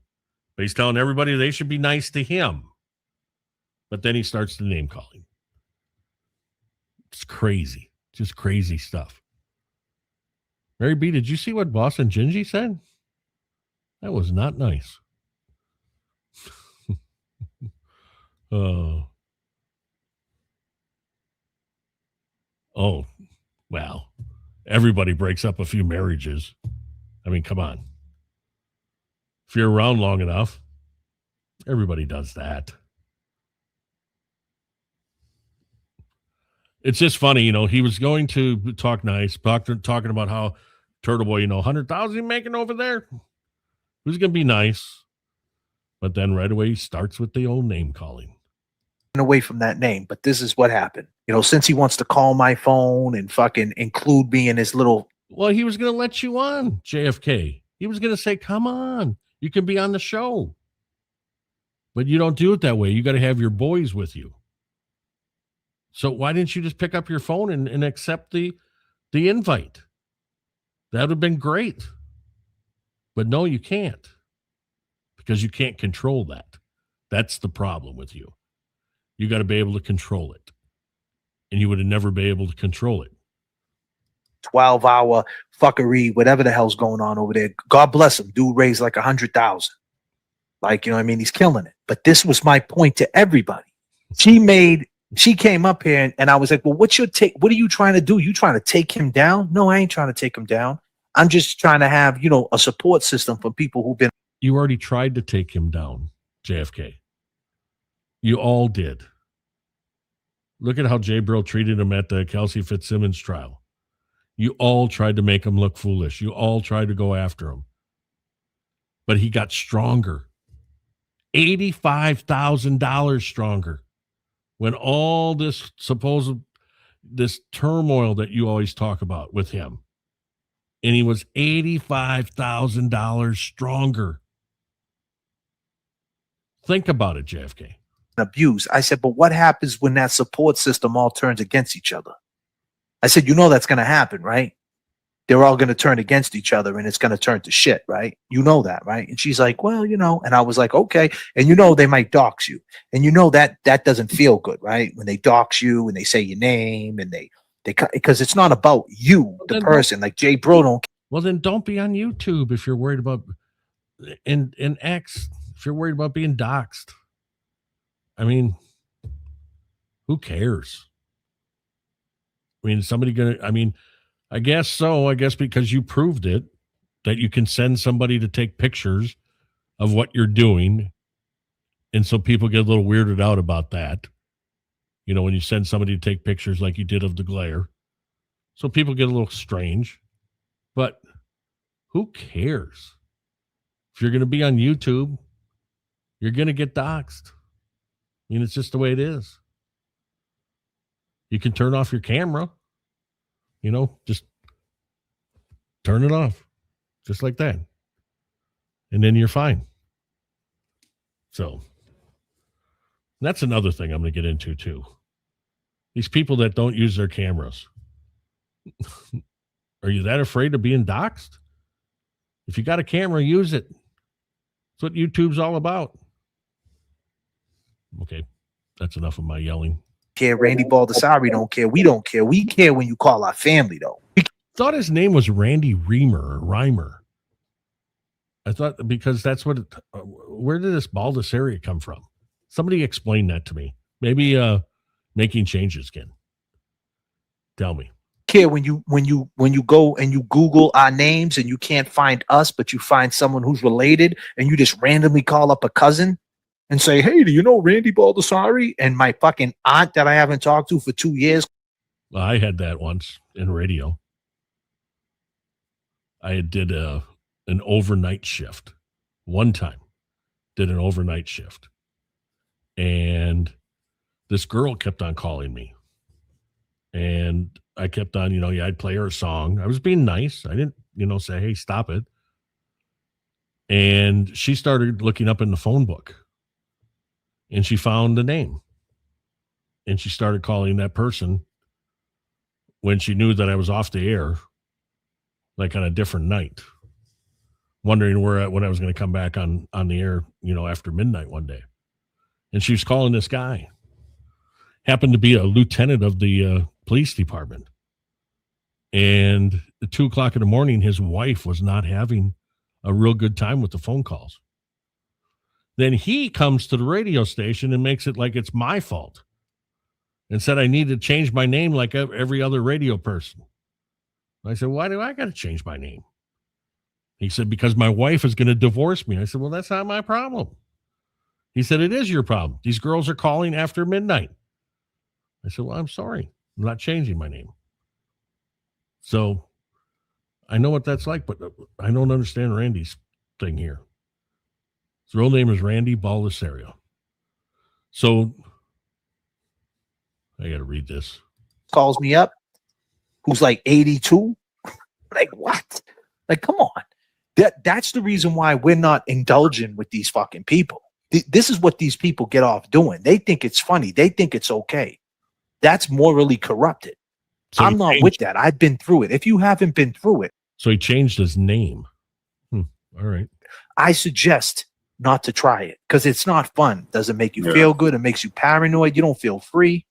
But he's telling everybody they should be nice to him, but then he starts the name calling. It's crazy, just crazy stuff. Mary B, did you see what Boston Gingy said? That was not nice. Oh, well, everybody breaks up a few marriages. I mean, come on. If you're around long enough, everybody does that. It's just funny, he was going to talk nice, talking about how Turtleboy, 100,000 making over there. Who's going to be nice? But then right away he starts with the old name calling. Away from that name, but this is what happened. Since he wants to call my phone and fucking include me in his little. Well, he was going to let you on, JFK. He was going to say, come on, you can be on the show. But you don't do it that way. You got to have your boys with you. So why didn't you just pick up your phone and accept the invite? That would have been great. But no, you can't. Because you can't control that. That's the problem with you. You got to be able to control it. And you would have never been able to control it. 12-hour fuckery, whatever the hell's going on over there. God bless him. Dude raised like 100,000. Like, he's killing it. But this was my point to everybody. She came up here and I was like, well, what's your take? What are you trying to do? You trying to take him down? No, I ain't trying to take him down. I'm just trying to have, a support system for people who've been. You already tried to take him down, JFK. You all did. Look at how Jay Brill treated him at the Kelsey Fitzsimmons trial. You all tried to make him look foolish. You all tried to go after him. But he got stronger. $85,000 stronger. When all this this turmoil that you always talk about with him. And he was $85,000 stronger. Think about it, JFK. Abuse. I said, but what happens when that support system all turns against each other? I said, that's going to happen, right? They're all going to turn against each other and it's going to turn to shit, right? You know that, right? And she's like, well, and I was like, okay. And they might dox you. And that doesn't feel good, right? When they dox you and they say your name and they because it's not about you, the person. Like Jay Bro don't. Well, then don't be on YouTube if you're worried about in X, if you're worried about being doxxed. I mean, who cares? I mean, I guess so. I guess because you proved it, that you can send somebody to take pictures of what you're doing. And so people get a little weirded out about that. When you send somebody to take pictures like you did of the glare. So people get a little strange. But who cares? If you're going to be on YouTube, you're going to get doxxed. I mean, it's just the way it is. You can turn off your camera. Just turn it off. Just like that. And then you're fine. So that's another thing I'm going to get into too. These people that don't use their cameras. Are you that afraid of being doxxed? If you got a camera, use it. That's what YouTube's all about. Okay, that's enough of my yelling. Care. Randy Baldessari don't care. We don't care. We care when you call our family, though. Thought his name was Randy Reimer. I thought because that's what. Where did this Baldessari come from? Somebody explain that to me. Maybe making changes again. Tell me. care when you go and you Google our names and you can't find us, but you find someone who's related, and you just randomly call up a cousin and say, "Hey, do you know Randy Baldessari?" And my fucking aunt that I haven't talked to for 2 years. Well, I had that once in radio. I did an overnight shift one time. Did an overnight shift, and this girl kept on calling me, and I kept on, I'd play her a song. I was being nice. I didn't, say, "Hey, stop it." And she started looking up in the phone book, and she found the name, and she started calling that person when she knew that I was off the air, like on a different night, wondering when I was going to come back on the air, after midnight one day. And she was calling this guy. Happened to be a lieutenant of the police department. And at 2:00 in the morning, his wife was not having a real good time with the phone calls. Then he comes to the radio station and makes it like it's my fault and said I need to change my name like every other radio person. I said, "Why do I got to change my name?" He said, "Because my wife is going to divorce me." I said, "Well, that's not my problem." He said, "It is your problem. These girls are calling after midnight." I said, "Well, I'm sorry. I'm not changing my name." So I know what that's like, but I don't understand Randy's thing here. His real name is Randy Baldessari. So I got to read this. Calls me up, who's like 82. Like, what? Like, come on. That's the reason why we're not indulging with these fucking people. This is what these people get off doing. They think it's funny. They think it's okay. That's morally corrupted. So I'm not with that. I've been through it. If you haven't been through it. So he changed his name. All right. I suggest not to try it because it's not fun. Doesn't make you feel good. It makes you paranoid. You don't feel free.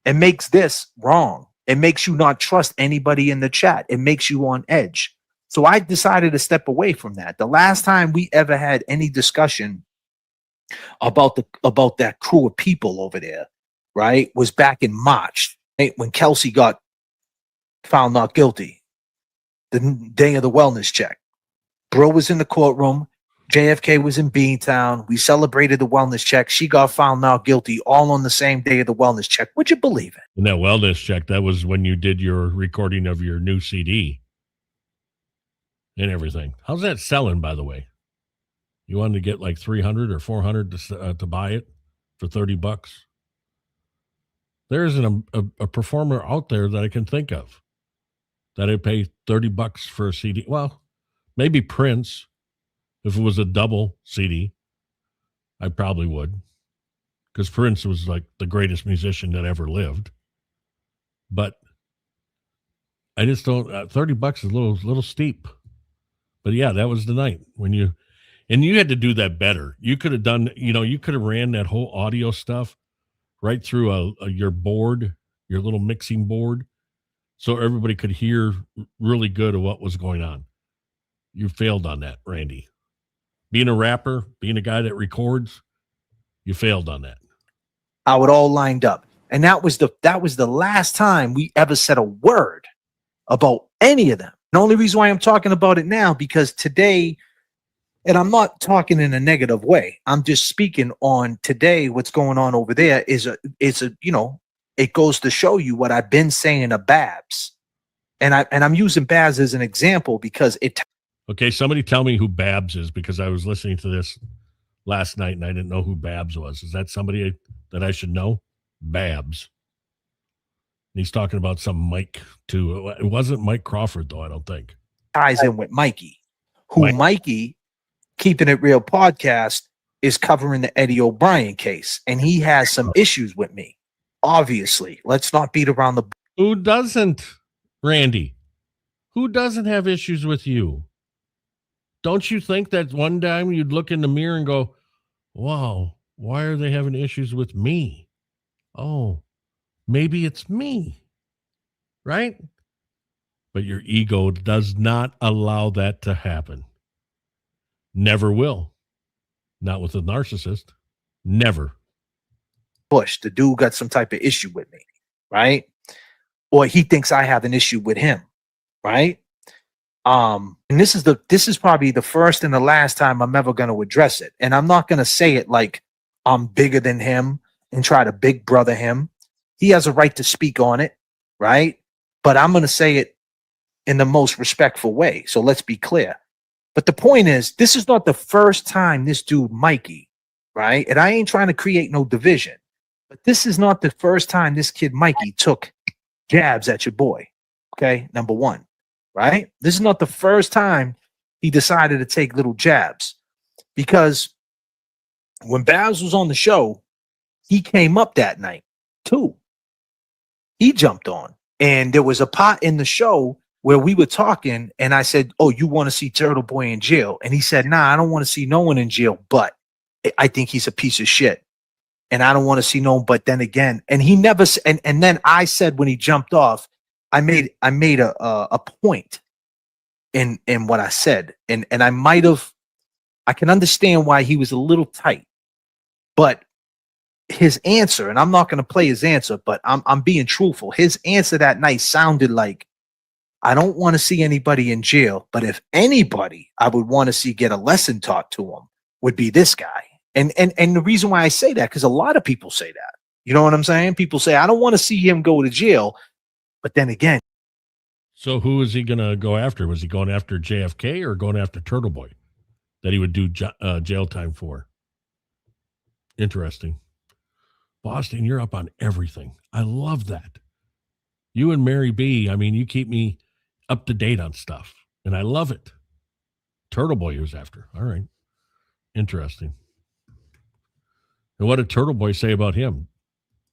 It makes this wrong. It makes you not trust anybody in the chat. It makes you on edge. So I decided to step away from that. The last time we ever had any discussion about that crew of people over there, right, was back in March, right, when Kelsey got found not guilty, the day of the wellness check. Bro was in the courtroom. JFK was in Beantown. We celebrated the wellness check. She got found not guilty all on the same day of the wellness check. Would you believe it? And that wellness check, that was when you did your recording of your new CD and everything. How's that selling, by the way? You wanted to get like 300 or 400 to buy it for $30. There isn't a performer out there that I can think of that I'd pay $30 for a CD. Well, maybe Prince. If it was a double CD, I probably would, because Prince was like the greatest musician that ever lived. But I just don't. $30 is a little steep. But yeah, that was the night when you had to do that better. You could have done, you could have ran that whole audio stuff right through your board, your little mixing board, so everybody could hear really good of what was going on. You failed on that, Randy. Being a rapper, being a guy that records, you failed on that. How it all lined up. And that was the last time we ever said a word about any of them. The only reason why I'm talking about it now, because today, and I'm not talking in a negative way, I'm just speaking on today, what's going on over there it goes to show you what I've been saying of Babs. And I'm using Babs as an example because it. Okay, somebody tell me who Babs is, because I was listening to this last night and I didn't know who Babs was. Is that somebody that I should know? Babs. And he's talking about some Mike too. It wasn't Mike Crawford though, I don't think. Ties in with Mikey, Mikey, Keeping It Real podcast, is covering the Eddie O'Brien case, and he has some issues with me. Obviously, let's not beat around the. Who doesn't, Randy? Who doesn't have issues with you? Don't you think that one time you'd look in the mirror and go, wow, why are they having issues with me? Oh, maybe it's me, right? But your ego does not allow that to happen. Never will. Not with a narcissist. Never. Bush, the dude got some type of issue with me, right? or he thinks I have an issue with him, right? And this is probably the first and the last time I'm ever going to address it. And I'm not going to say it like I'm bigger than him and try to big brother him. He has a right to speak on it, right? But I'm going to say it in the most respectful way. So let's be clear. But the point is, this is not the first time this dude, Mikey, right? And I ain't trying to create no division, but this is not the first time this kid, Mikey, took jabs at your boy. Okay. Number one, right? This is not the first time he decided to take little jabs, because when Babs was on the show, he came up that night too. He jumped on, and there was a pot in the show where we were talking, and I said, "Oh, you want to see Turtleboy in jail?" And he said, "Nah, I don't want to see no one in jail, but I think he's a piece of shit, and I don't want to see no one." But then again, and he never. And then I said when he jumped off, I made a point in what I said, and I might have. I can understand why he was a little tight, but his answer, and I'm not going to play his answer, but I'm being truthful. His answer that night sounded like, I don't want to see anybody in jail, but if anybody I would want to see get a lesson taught to him would be this guy. And the reason why I say that, because a lot of people say that. You know what I'm saying? People say, I don't want to see him go to jail. But then again. So who is he going to go after? Was he going after JFK or going after Turtleboy that he would do jail time for? Interesting. Boston, you're up on everything. I love that. You and Mary B, I mean, you keep me up to date on stuff, and I love it. Turtleboy was after. All right. Interesting. And what did Turtleboy say about him?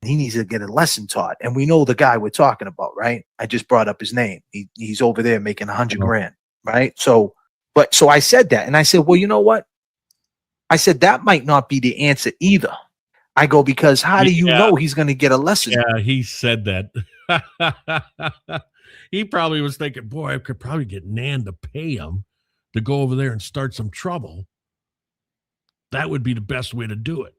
He needs to get a lesson taught. And we know the guy we're talking about, right? I just brought up his name. He's over there making $100,000, right? So I said that, and I said, well, you know what? I said, that might not be the answer either. I go, because how do you know he's going to get a lesson? Yeah, he said that. He probably was thinking, boy, I could probably get Nan to pay him to go over there and start some trouble. That would be the best way to do it.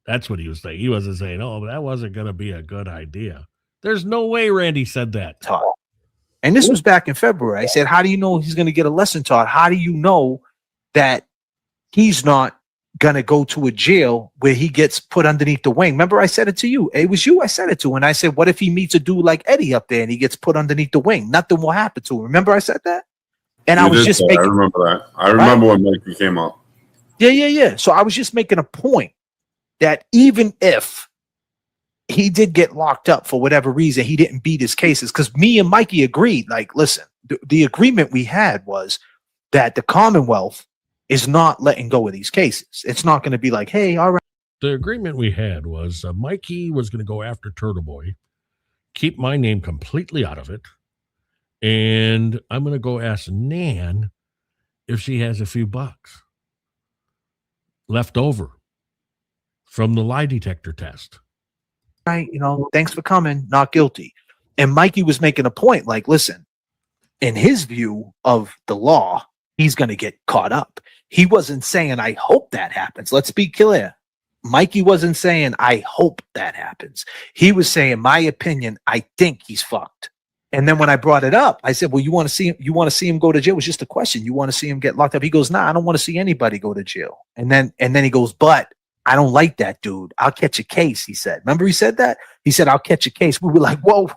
That's what he was saying. He wasn't saying, oh, but that wasn't going to be a good idea. There's no way Randy said that. And this was back in February. I said, how do you know he's going to get a lesson taught? How do you know that he's not going to go to a jail where he gets put underneath the wing? Remember, I said it to you. It was you I said it to. And I said, what if he meets a dude like Eddie up there and he gets put underneath the wing? Nothing will happen to him. Remember I said that? And I was just making. I remember that. I remember when Mikey came up. Yeah. So I was just making a point that even if he did get locked up for whatever reason, he didn't beat his cases, because me and Mikey agreed, like, listen, the agreement we had was that the Commonwealth is not letting go of these cases. It's not going to be like, hey, all right. The agreement we had was Mikey was going to go after Turtleboy, keep my name completely out of it, and I'm going to go ask Nan if she has a few bucks left over from the lie detector test. Right, thanks for coming, not guilty. And Mikey was making a point, like, listen, in his view of the law, he's going to get caught up. He wasn't saying, I hope that happens. Let's be clear. Mikey wasn't saying, I hope that happens. He was saying, my opinion, I think he's fucked. And then when I brought it up, I said, well, you want to see him go to jail? It was just a question. You want to see him get locked up? He goes, nah, I don't want to see anybody go to jail. And then he goes, but I don't like that dude. I'll catch a case, he said. Remember he said that? He said, I'll catch a case. We were like, whoa.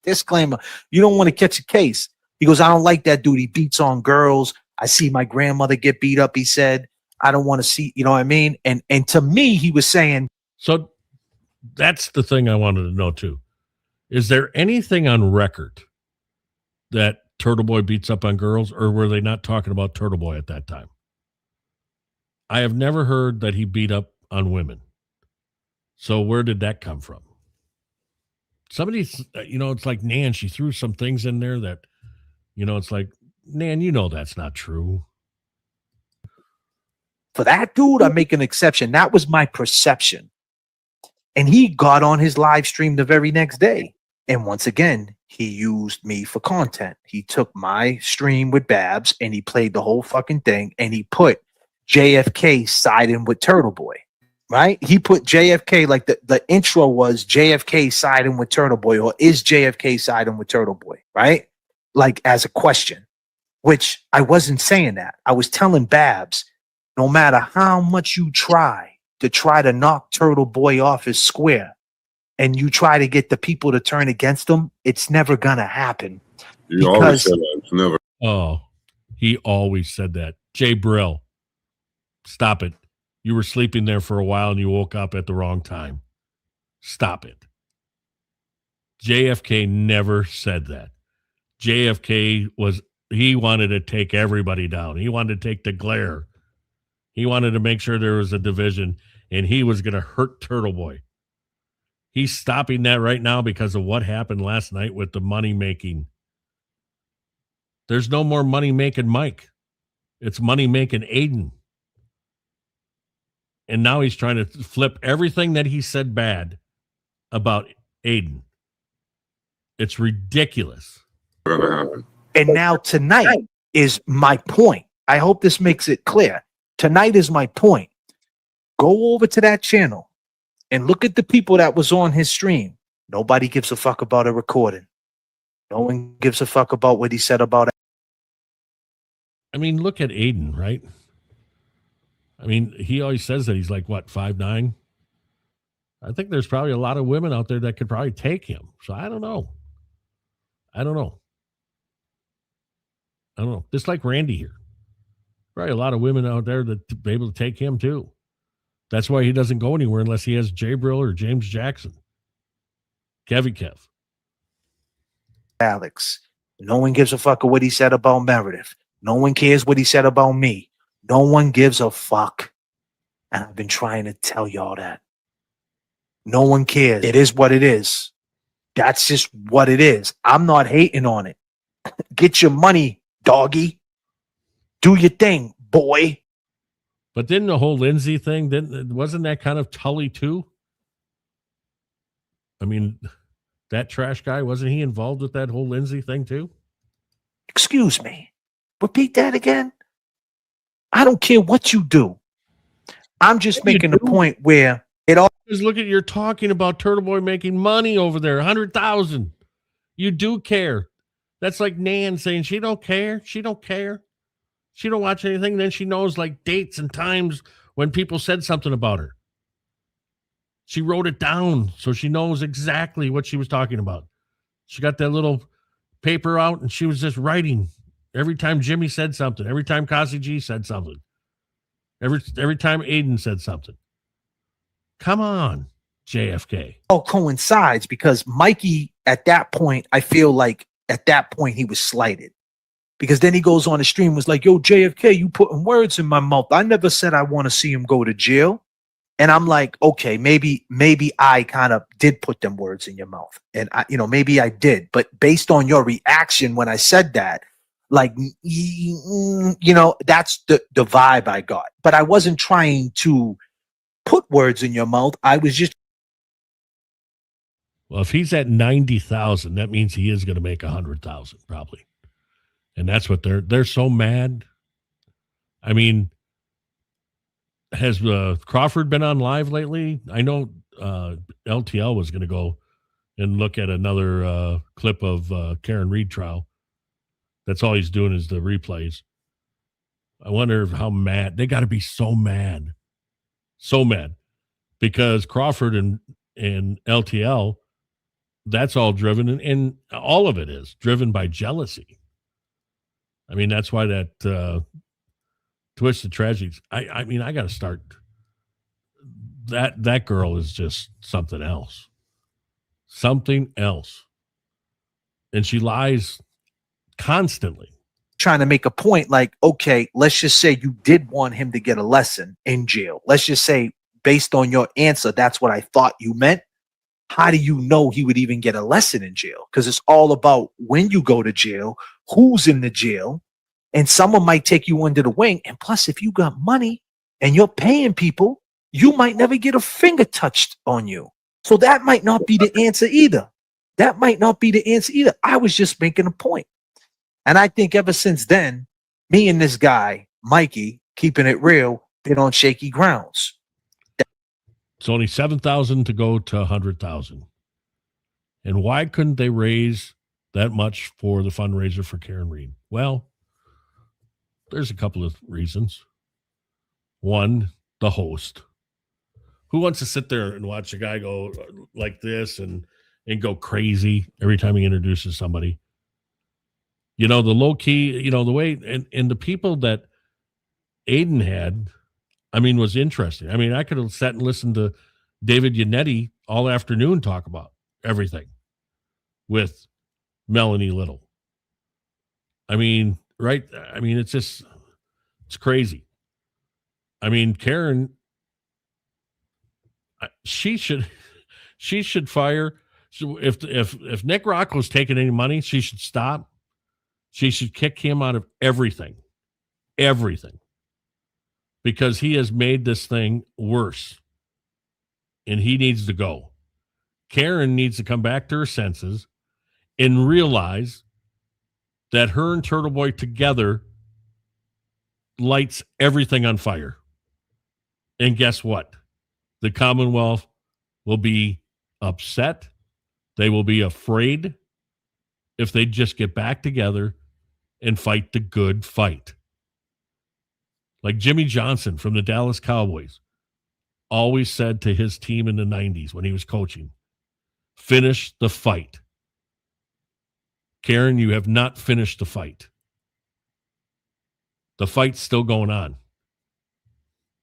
Disclaimer, you don't want to catch a case. He goes, I don't like that dude. He beats on girls. I see my grandmother get beat up, he said. I don't want to see, you know what I mean? And to me, he was saying. So that's the thing I wanted to know too. Is there anything on record that Turtleboy beats up on girls, or were they not talking about Turtleboy at that time? I have never heard that he beat up on women. So where did that come from? Somebody's, it's like Nan, she threw some things in there that, it's like, Nan, that's not true. For that dude, I make an exception. That was my perception. And he got on his live stream the very next day. And once again, he used me for content. He took my stream with Babs and he played the whole fucking thing. And he put JFK siding with Turtleboy. right? He put JFK, like the intro was JFK siding with Turtleboy, or is JFK siding with Turtleboy, right? Like as a question, which I wasn't saying that. I was telling Babs, no matter how much you try to knock Turtleboy off his square, and you try to get the people to turn against him, it's never gonna happen. You always said that. It's never. Oh, he always said that. Jay Brill, stop it. You were sleeping there for a while and you woke up at the wrong time. Stop it. JFK never said that. JFK he wanted to take everybody down. He wanted to take the glare. He wanted to make sure there was a division, and he was going to hurt Turtleboy. He's stopping that right now because of what happened last night with the money making. There's no more money making Mike. It's money making Aiden. And now he's trying to flip everything that he said bad about Aiden. It's ridiculous. Gonna happen. And now tonight is my point. I hope this makes it clear. Tonight is my point. Go over to that channel and look at the people that was on his stream. Nobody gives a fuck about a recording. No one gives a fuck about what he said about it. I mean, look at Aiden, right? I mean, he always says that he's like, what, 5'9"? I think there's probably a lot of women out there that could probably take him. So I don't know. Just like Randy here. Probably a lot of women out there that be able to take him too. That's why he doesn't go anywhere unless he has Jay Brill or James Jackson. Kev. Alex. No one gives a fuck what he said about Meredith. No one cares what he said about me. No one gives a fuck. And I've been trying to tell y'all that. No one cares. It is what it is. That's just what it is. I'm not hating on it. Get your money, doggy. Do your thing, boy. But didn't the whole Lindsay thing, wasn't that kind of Tully too? I mean, that trash guy, wasn't he involved with that whole Lindsay thing too? Excuse me. Repeat that again. I don't care what you do. I'm just making a point where it all. Because look at, you're talking about Turtleboy making money over there, 100,000. You do care. That's like Nan saying she don't care. She don't care. She don't watch anything. Then she knows like dates and times when people said something about her. She wrote it down so she knows exactly what she was talking about. She got that little paper out and she was just writing every time Jimmy said something, every time Kasi G said something, every time Aiden said something. Come on, JFK. All coincides because Mikey, at that point, I feel like at that point he was slighted. Because then he goes on the stream, was like, yo, JFK, you putting words in my mouth. I never said I want to see him go to jail. And I'm like, okay, maybe I kind of did put them words in your mouth. And maybe I did. But based on your reaction when I said that, like, that's the vibe I got. But I wasn't trying to put words in your mouth. I was just. Well, if he's at 90,000, that means he is going to make 100,000 probably. And that's what they're so mad. I mean, has Crawford been on live lately? I know LTL was going to go and look at another clip of Karen Reed trial. That's all he's doing is the replays. I wonder how mad. They got to be so mad. So mad. Because Crawford and LTL, that's all driven, and all of it is driven by jealousy. I mean, that's why that Twisted Tragedies. I mean, I got to start. That girl is just something else. Something else. And she lies constantly. Trying to make a point like, okay, let's just say you did want him to get a lesson in jail. Let's just say, based on your answer, that's what I thought you meant. How do you know he would even get a lesson in jail? Because it's all about when you go to jail, who's in the jail, and someone might take you under the wing. And plus, if you got money and you're paying people, you might never get a finger touched on you. So that might not be the answer either. I was just making a point. And I think ever since then, me and this guy, Mikey, keeping it real, been on shaky grounds. It's only 7,000 to go to 100,000. And why couldn't they raise that much for the fundraiser for Karen Reed? Well, there's a couple of reasons. One, the host. Who wants to sit there and watch a guy go like this and go crazy every time he introduces somebody? You know, the low key, you know, the way, and the people that Aiden had, I mean, was interesting. I mean, I could have sat and listened to David Yannetti all afternoon talk about everything with Melanie Little. I mean, right? I mean, it's just, it's crazy. I mean, Karen, she should fire. So if Nick Rocco's taking any money, she should stop. She should kick him out of everything, because he has made this thing worse, and he needs to go. Karen needs to come back to her senses and realize that her and Turtleboy together lights everything on fire. And guess what? The Commonwealth will be upset. They will be afraid if they just get back together and fight the good fight. Like Jimmy Johnson from the Dallas Cowboys always said to his team in the 90s when he was coaching, finish the fight. Karen, you have not finished the fight. The fight's still going on.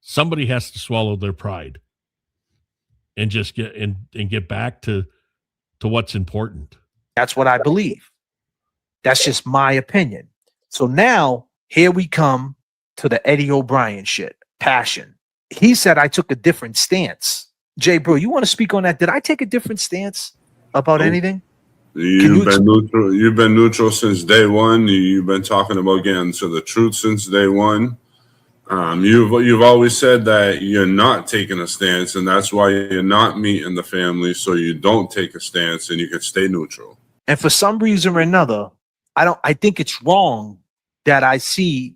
Somebody has to swallow their pride and just get back to what's important. That's what I believe. That's just my opinion. So now here we come to the Eddie O'Brien shit. Passion. He said I took a different stance. Jay, bro, you want to speak on that? Did I take a different stance about anything? You've been neutral. You've been neutral since day one. You've been talking about getting to the truth since day one. You've always said that you're not taking a stance, and that's why you're not meeting the family, so you don't take a stance and you can stay neutral. And for some reason or another, I think it's wrong that I seen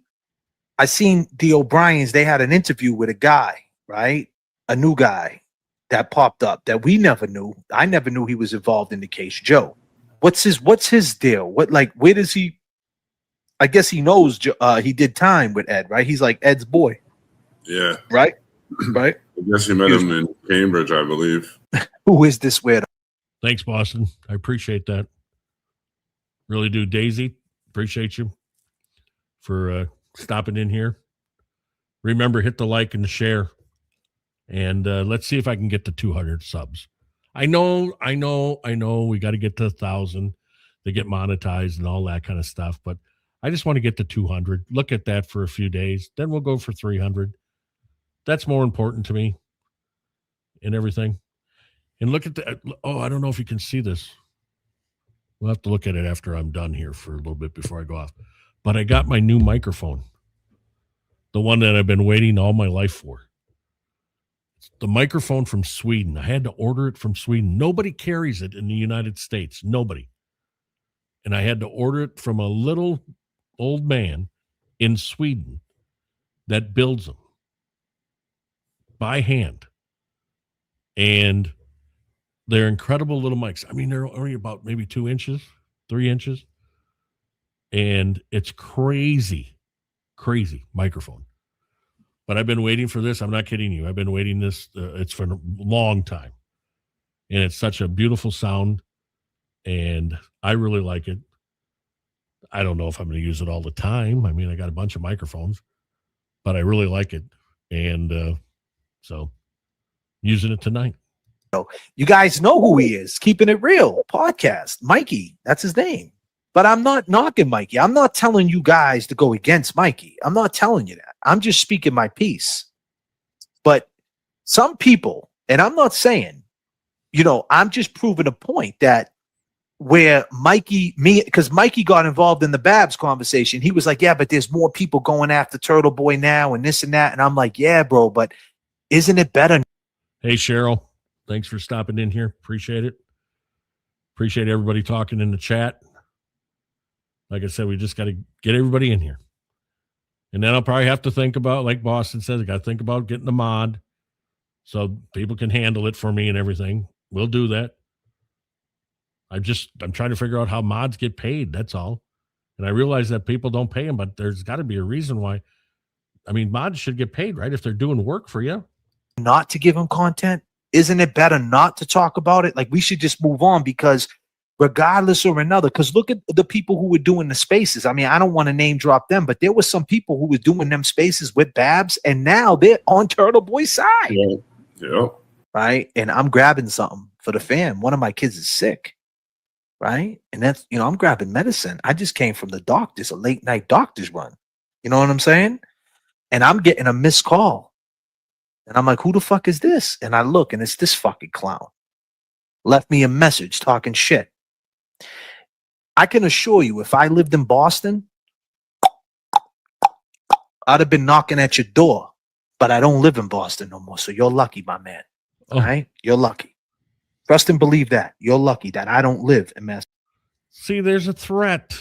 the O'Briens. They had an interview with a guy, right? A new guy that popped up that we never knew. I never knew he was involved in the case. Joe, what's his deal? Where does he? I guess he knows he did time with Ed, right? He's like Ed's boy. Yeah. Right? Right? I guess you met him in Cambridge, I believe. Who is this weirdo? Thanks, Boston. I appreciate that. Really do. Daisy, appreciate you for stopping in here. Remember, hit the like and the share. And let's see if I can get to 200 subs. I know. We got to get to 1,000 to get monetized and all that kind of stuff. But I just want to get to 200. Look at that for a few days. Then we'll go for 300. That's more important to me and everything. And look at the, I don't know if you can see this. We'll have to look at it after I'm done here for a little bit before I go off. But I got my new microphone. The one that I've been waiting all my life for. It's the microphone from Sweden. I had to order it from Sweden. Nobody carries it in the United States. Nobody. And I had to order it from a little old man in Sweden that builds them by hand. And they're incredible little mics. I mean, they're only about maybe 2 inches, 3 inches. And it's crazy microphone. But I've been waiting for this. I'm not kidding you. I've been waiting this. It's for a long time. And it's such a beautiful sound. And I really like it. I don't know if I'm going to use it all the time. I mean, I got a bunch of microphones, but I really like it. And so using it tonight. You guys know who he is. Keeping It Real podcast. Mikey, that's his name. But I'm not knocking Mikey. I'm not telling you guys to go against Mikey. I'm not telling you that. I'm just speaking my piece. But some people, and I'm not saying, I'm just proving a point that where because Mikey got involved in the Babs conversation. He was like, yeah, but there's more people going after Turtleboy now and this and that. And I'm like, yeah, bro, but isn't it better? Hey, Cheryl, thanks for stopping in here. Appreciate it. Appreciate everybody talking in the chat. Like I said, we just got to get everybody in here. And then I'll probably have to think about, like Boston says, I got to think about getting the mod so people can handle it for me and everything. We'll do that. I'm trying to figure out how mods get paid. That's all. And I realize that people don't pay them, but there's got to be a reason why. I mean, mods should get paid, right? If they're doing work for you. Not to give them content. Isn't it better not to talk about it? Like, we should just move on, because regardless or another, because look at the people who were doing the spaces. I mean, I don't want to name drop them, but there was some people who were doing them spaces with Babs, and now they're on Turtleboy's side. Yeah. Right. And I'm grabbing something for the fam. One of my kids is sick. Right. And that's, I'm grabbing medicine. I just came from the doctors, a late night doctor's run. You know what I'm saying? And I'm getting a missed call. And I'm like, who the fuck is this? And I look, and it's this fucking clown. Left me a message talking shit. I can assure you, if I lived in Boston, I'd have been knocking at your door. But I don't live in Boston no more. So you're lucky, my man. All right? You're lucky. Trust and believe that. You're lucky that I don't live in Massachusetts. See, there's a threat,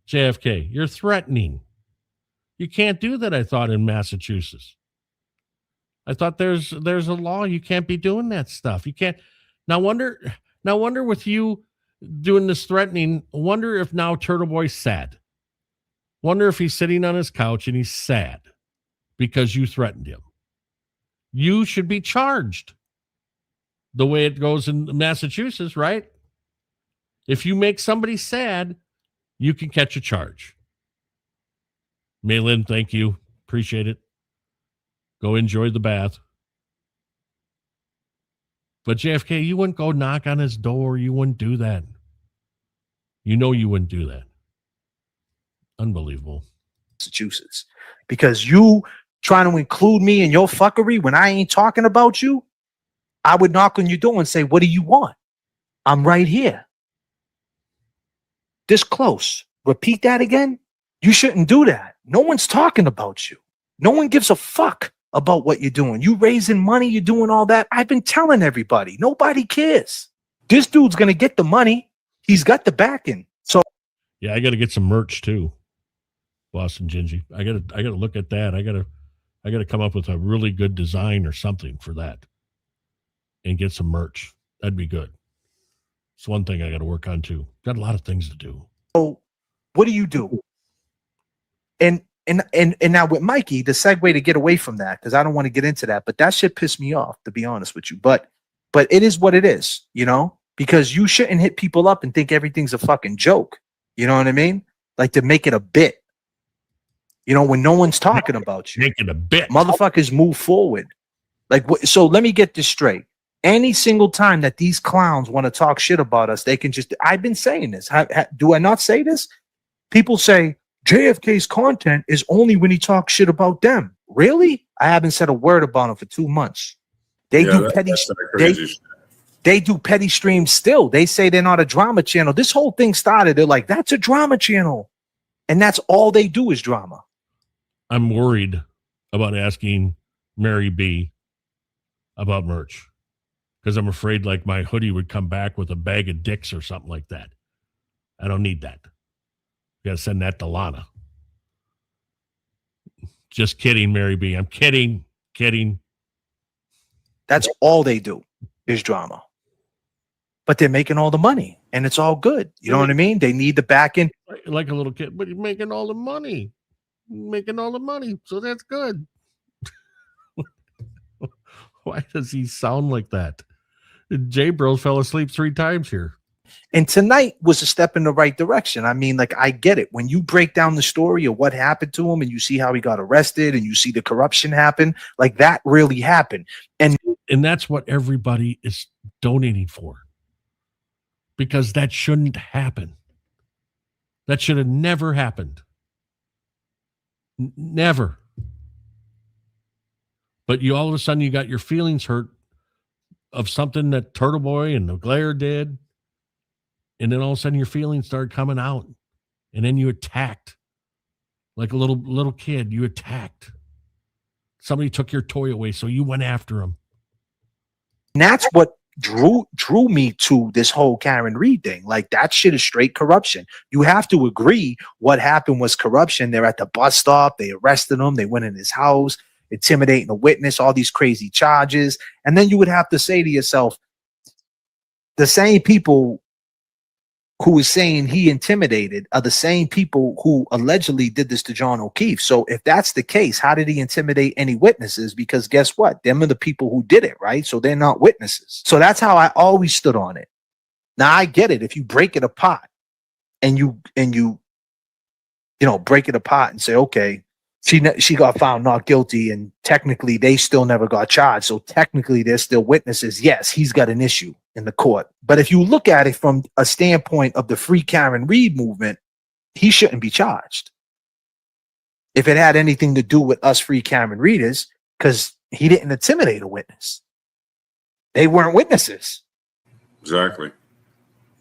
JFK. You're threatening. You can't do that, I thought, in Massachusetts. I thought there's a law. You can't be doing that stuff. You can't. Now wonder with you doing this threatening, wonder if now Turtleboy's sad. Wonder if he's sitting on his couch and he's sad because you threatened him. You should be charged the way it goes in Massachusetts, right? If you make somebody sad, you can catch a charge. Maylin, thank you. Appreciate it. Go enjoy the bath. But JFK, you wouldn't go knock on his door. You wouldn't do that. You know you wouldn't do that. Unbelievable. Massachusetts. Because you trying to include me in your fuckery when I ain't talking about you, I would knock on your door and say, what do you want? I'm right here. This close. Repeat that again. You shouldn't do that. No one's talking about you. No one gives a fuck about what you're doing. You raising money, you're doing all that. I've been telling everybody. Nobody cares. This dude's going to get the money. He's got the backing. So yeah, I got to get some merch too. Boston Gingy. I got to look at that. I got to come up with a really good design or something for that and get some merch. That'd be good. It's one thing I got to work on too. Got a lot of things to do. So what do you do? And now with Mikey, the segue to get away from that, because I don't want to get into that, but that shit pissed me off, to be honest with you. But it is what it is, because you shouldn't hit people up and think everything's a fucking joke. You know what I mean? Like, to make it a bit. When no one's talking about you. Make it a bit. Motherfuckers move forward. Like, so let me get this straight. Any single time that these clowns want to talk shit about us, they can just, I've been saying this. Do I not say this? People say JFK's content is only when he talks shit about them. Really? I haven't said a word about him for 2 months. They do petty. They do petty streams still. They say they're not a drama channel. This whole thing started. They're like, that's a drama channel, and that's all they do is drama. I'm worried about asking Mary B about merch because I'm afraid like my hoodie would come back with a bag of dicks or something like that. I don't need that. You got to send that to Lana. Just kidding, Mary B. I'm kidding. That's all they do is drama. But they're making all the money, and it's all good. You know what I mean? They need the backing. Like a little kid, but you're making all the money. So that's good. Why does he sound like that? J Bros fell asleep 3 times here. And tonight was a step in the right direction. I mean, like, I get it. When you break down the story of what happened to him and you see how he got arrested and you see the corruption happen, like, that really happened. And that's what everybody is donating for. Because that shouldn't happen. That should have never happened. Never. But you all of a sudden you got your feelings hurt of something that Turtleboy and the Glare did. And then all of a sudden your feelings started coming out. And then you attacked. Like a little kid, you attacked. Somebody took your toy away, so you went after him. And that's what drew me to this whole Karen Reed thing. Like, that shit is straight corruption. You have to agree what happened was corruption. They're at the bus stop. They arrested him. They went in his house. intimidating a witness, all these crazy charges. And then you would have to say to yourself, the same people who is saying he intimidated are the same people who allegedly did this to John O'Keefe. So if that's the case, how did he intimidate any witnesses? Because guess what? Them are the people who did it, right? So they're not witnesses. So that's how I always stood on it. Now I get it. If you break it apart and you break it apart and say, okay, she got found not guilty, and technically they still never got charged. So technically they're still witnesses. Yes, he's got an issue in the court. But if you look at it from a standpoint of the Free Karen Reed movement, he shouldn't be charged. If it had anything to do with us Free Karen Readers, because he didn't intimidate a witness. They weren't witnesses. Exactly.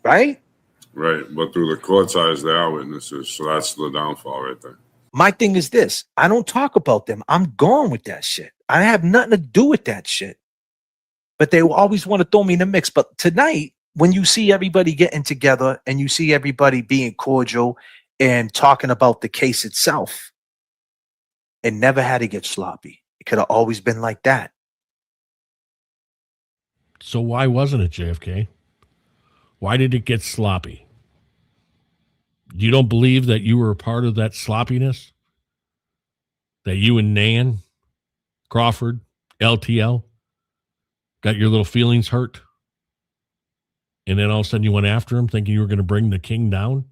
Right? Right. But through the court's eyes, they are witnesses. So that's the downfall right there. My thing is this. I don't talk about them. I'm gone with that shit. I have nothing to do with that shit. But they will always want to throw me in the mix. But tonight, when you see everybody getting together and you see everybody being cordial and talking about the case itself, it never had to get sloppy. It could have always been like that. So why wasn't it, JFK? Why did it get sloppy? You don't believe that you were a part of that sloppiness? That you and Nan, Crawford, LTL, got your little feelings hurt? And then all of a sudden you went after him thinking you were going to bring the king down?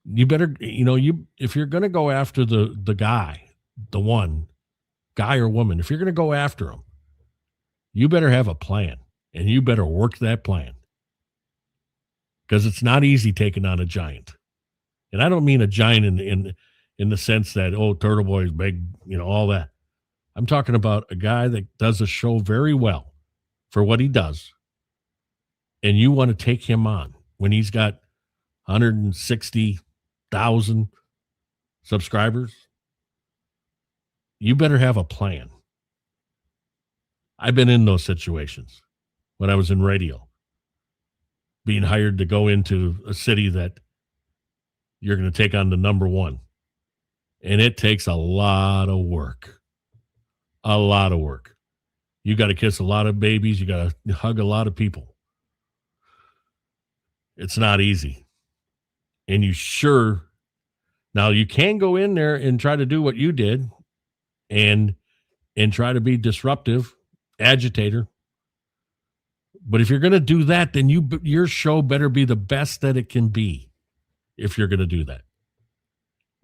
You better, if you're going to go after the guy, the one, guy or woman, if you're going to go after him, you better have a plan, and you better work that plan. Because it's not easy taking on a giant. And I don't mean a giant in the sense that, Turtleboy is big, all that. I'm talking about a guy that does a show very well for what he does. And you want to take him on when he's got 160,000 subscribers. You better have a plan. I've been in those situations when I was in radio, being hired to go into a city that you're going to take on the number one. And it takes a lot of work. A lot of work. You got to kiss a lot of babies. You got to hug a lot of people. It's not easy. And now you can go in there and try to do what you did and try to be disruptive, agitator. But if you're going to do that, then your show better be the best that it can be. If you're going to do that,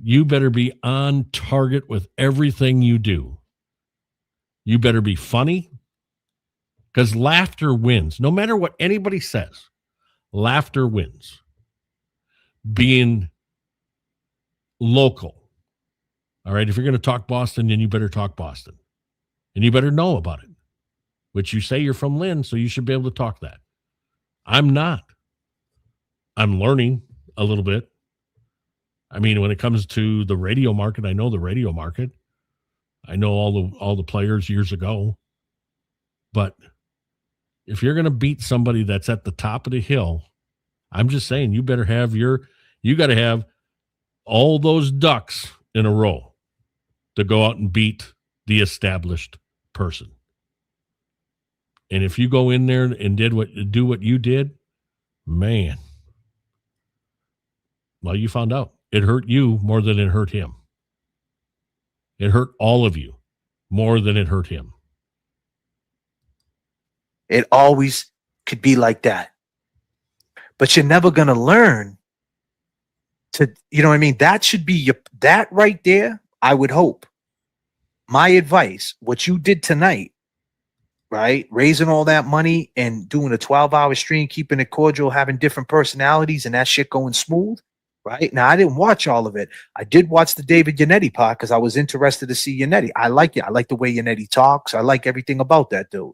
you better be on target with everything you do. You better be funny, because laughter wins. No matter what anybody says, laughter wins. Being local. All right. If you're going to talk Boston, then you better talk Boston. And you better know about it. Which you say you're from Lynn, so you should be able to talk that. I'm not. I'm learning a little bit. I mean, when it comes to the radio market, I know the radio market. I know all the players years ago. But if you're going to beat somebody that's at the top of the hill, I'm just saying you got to have all those ducks in a row to go out and beat the established person. And if you go in there and do what you did, man, well, you found out it hurt you more than it hurt him. It hurt all of you more than it hurt him. It always could be like that. But you're never going to learn to, that should be that right there. I would hope. My advice, what you did tonight, right? Raising all that money and doing a 12-hour stream, keeping it cordial, having different personalities and that shit going smooth, right? Now, I didn't watch all of it. I did watch the David Yannetti part because I was interested to see Yannetti. I like it. I like the way Yannetti talks. I like everything about that dude.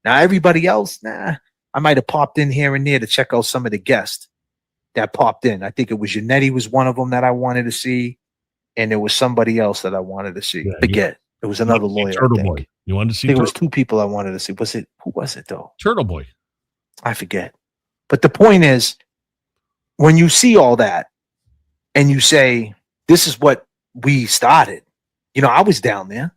Now, everybody else, I might have popped in here and there to check out some of the guests that popped in. I think it was Yannetti was one of them that I wanted to see, and there was somebody else that I wanted to see. Yeah, Forget. It was another lawyer. Turtleboy. You wanted to see? There was two people I wanted to see. Who was it though? Turtleboy. I forget. But the point is, when you see all that and you say, this is what we started, I was down there.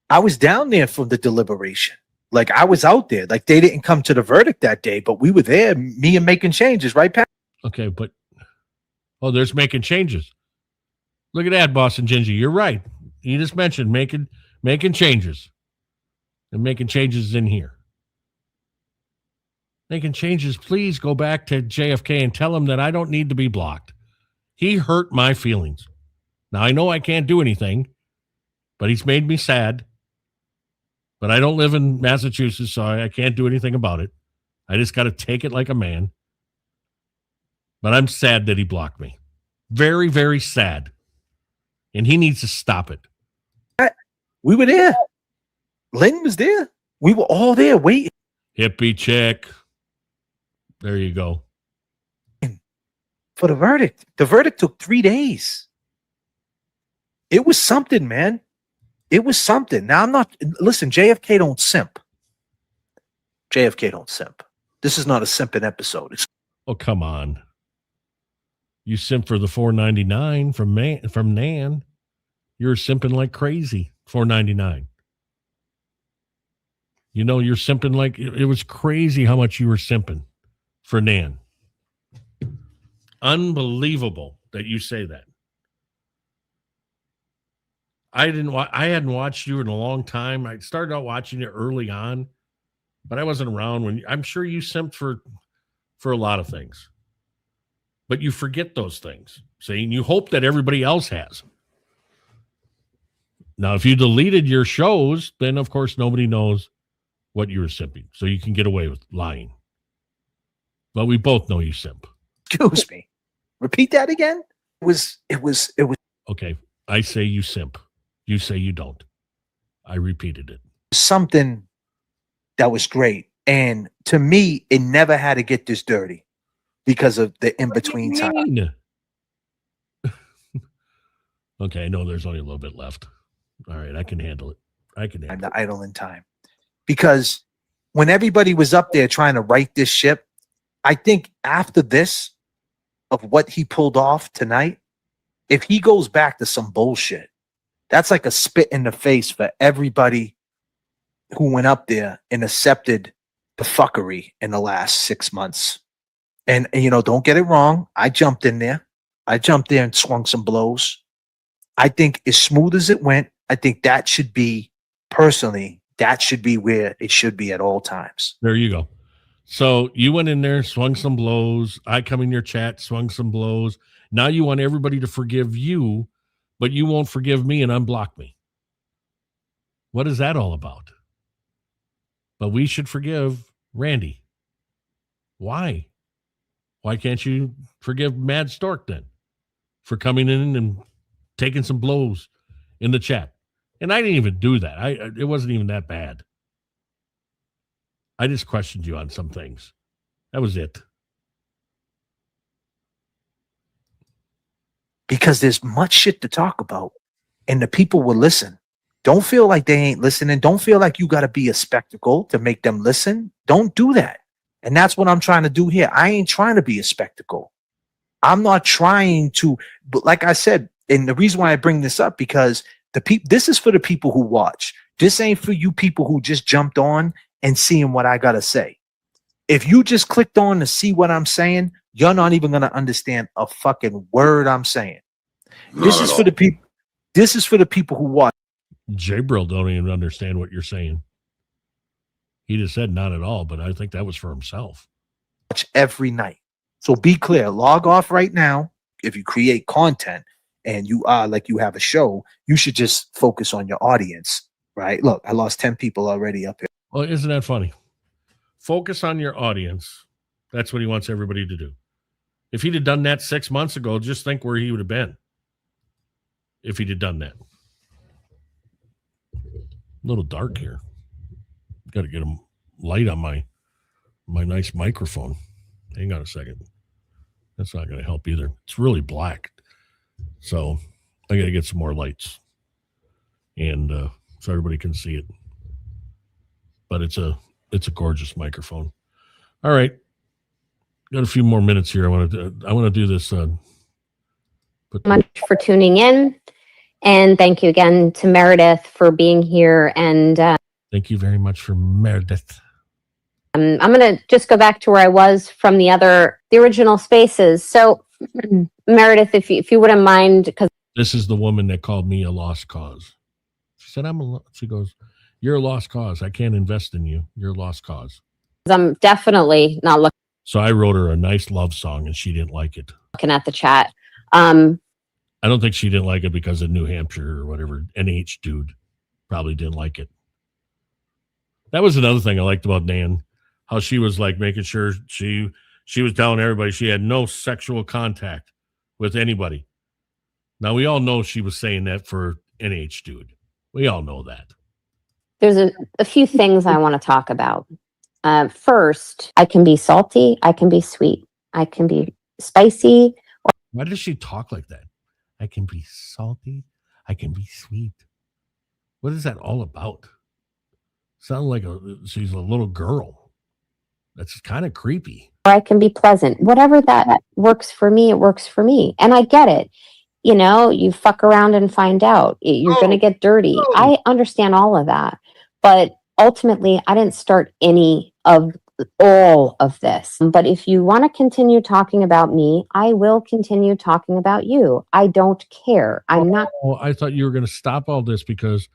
I was down there for the deliberation. Like, I was out there. Like, they didn't come to the verdict that day, but we were there, me and making changes, right, Pat? Okay, but there's making changes. Look at that, Boston Ginger. You're right. You just mentioned making changes. And making changes in here. Making changes, please go back to JFK and tell him that I don't need to be blocked. He hurt my feelings. Now, I know I can't do anything, but he's made me sad. But I don't live in Massachusetts, so I can't do anything about it. I just got to take it like a man. But I'm sad that he blocked me. Very, very sad. And he needs to stop it. We were there. Lynn was there. We were all there waiting. Hippie check. There you go. For the verdict. The verdict took 3 days. It was something, man. It was something. Now, listen, JFK don't simp. JFK don't simp. This is not a simping episode. Oh, come on. You simp for the $4.99 from Nan. You're simping like crazy. $4.99. You're simping like it was crazy how much you were simping for Nan. Unbelievable that you say that. I hadn't watched you in a long time. I started out watching it early on, but I wasn't around when I'm sure you simped for a lot of things. But you forget those things. See, and you hope that everybody else has. Now, if you deleted your shows, then of course nobody knows what you were simping. So you can get away with lying. But we both know you simp. Excuse me. Repeat that again? It was. Okay. I say you simp. You say you don't. I repeated it. Something that was great. And to me, it never had to get this dirty because of the in-between time. Okay, I know there's only a little bit left. All right, I can handle it. The idling time. Because when everybody was up there trying to right this ship, I think after this, of what he pulled off tonight, if he goes back to some bullshit, that's like a spit in the face for everybody who went up there and accepted the fuckery in the last 6 months. And don't get it wrong. I jumped in there. And swung some blows. I think as smooth as it went, I think that should be, personally, that should be where it should be at all times. There you go. So you went in there, swung some blows. I come in your chat, swung some blows. Now you want everybody to forgive you, but you won't forgive me and unblock me. What is that all about? But we should forgive Randy. Why? Why can't you forgive Mad Stork then for coming in and taking some blows in the chat? And I didn't even do that. It wasn't even that bad. I just questioned you on some things. That was it. Because there's much shit to talk about, and the people will listen. Don't feel like they ain't listening. Don't feel like you got to be a spectacle to make them listen. Don't do that. And that's what I'm trying to do here. I ain't trying to be a spectacle. I'm not trying to, but like I said, and the reason why I bring this up, because this is for the people who watch. This ain't for you people who just jumped on and seeing what I got to say. If you just clicked on to see what I'm saying, you're not even going to understand a fucking word I'm saying. This is for the people. This is for the people who watch. Jabril don't even understand what you're saying. He just said not at all, but I think that was for himself. Watch every night. So be clear. Log off right now. If you create content and you are like you have a show, you should just focus on your audience, right? Look, I lost 10 people already up here. Well, isn't that funny? Focus on your audience. That's what he wants everybody to do. If he'd have done that 6 months ago, just think where he would have been if he'd have done that. A little dark here. Got to get a light on my nice microphone. Hang on a second. That's not going to help either. It's really black. So I got to get some more lights. And so everybody can see it. But it's a gorgeous microphone. All right. Got a few more minutes here. I want to do this. Much for tuning in. And thank you again to Meredith for being here. And thank you very much for Meredith. I'm going to just go back to where I was from the original spaces. So, Meredith, if you wouldn't mind, because this is the woman that called me a lost cause. She said, she goes, you're a lost cause. I can't invest in you. You're a lost cause. I'm definitely not looking. So I wrote her a nice love song and she didn't like it. Looking at the chat. I don't think she didn't like it because of New Hampshire or whatever. NH dude probably didn't like it. That was another thing I liked about Nan, how she was like making sure she was telling everybody she had no sexual contact with anybody. Now, we all know she was saying that for NH dude. We all know that. There's a few things I want to talk about. First, I can be salty. I can be sweet. I can be spicy. Why does she talk like that? I can be salty. I can be sweet. What is that all about? Sound like she's a little girl. That's kind of creepy. Or I can be pleasant. Whatever that works for me, it works for me. And I get it. You know, you fuck around and find out. You're going to get dirty. I understand all of that. But ultimately, I didn't start all of this. But if you want to continue talking about me, I will continue talking about you. I don't care. I'm not. Oh, I thought you were going to stop all this because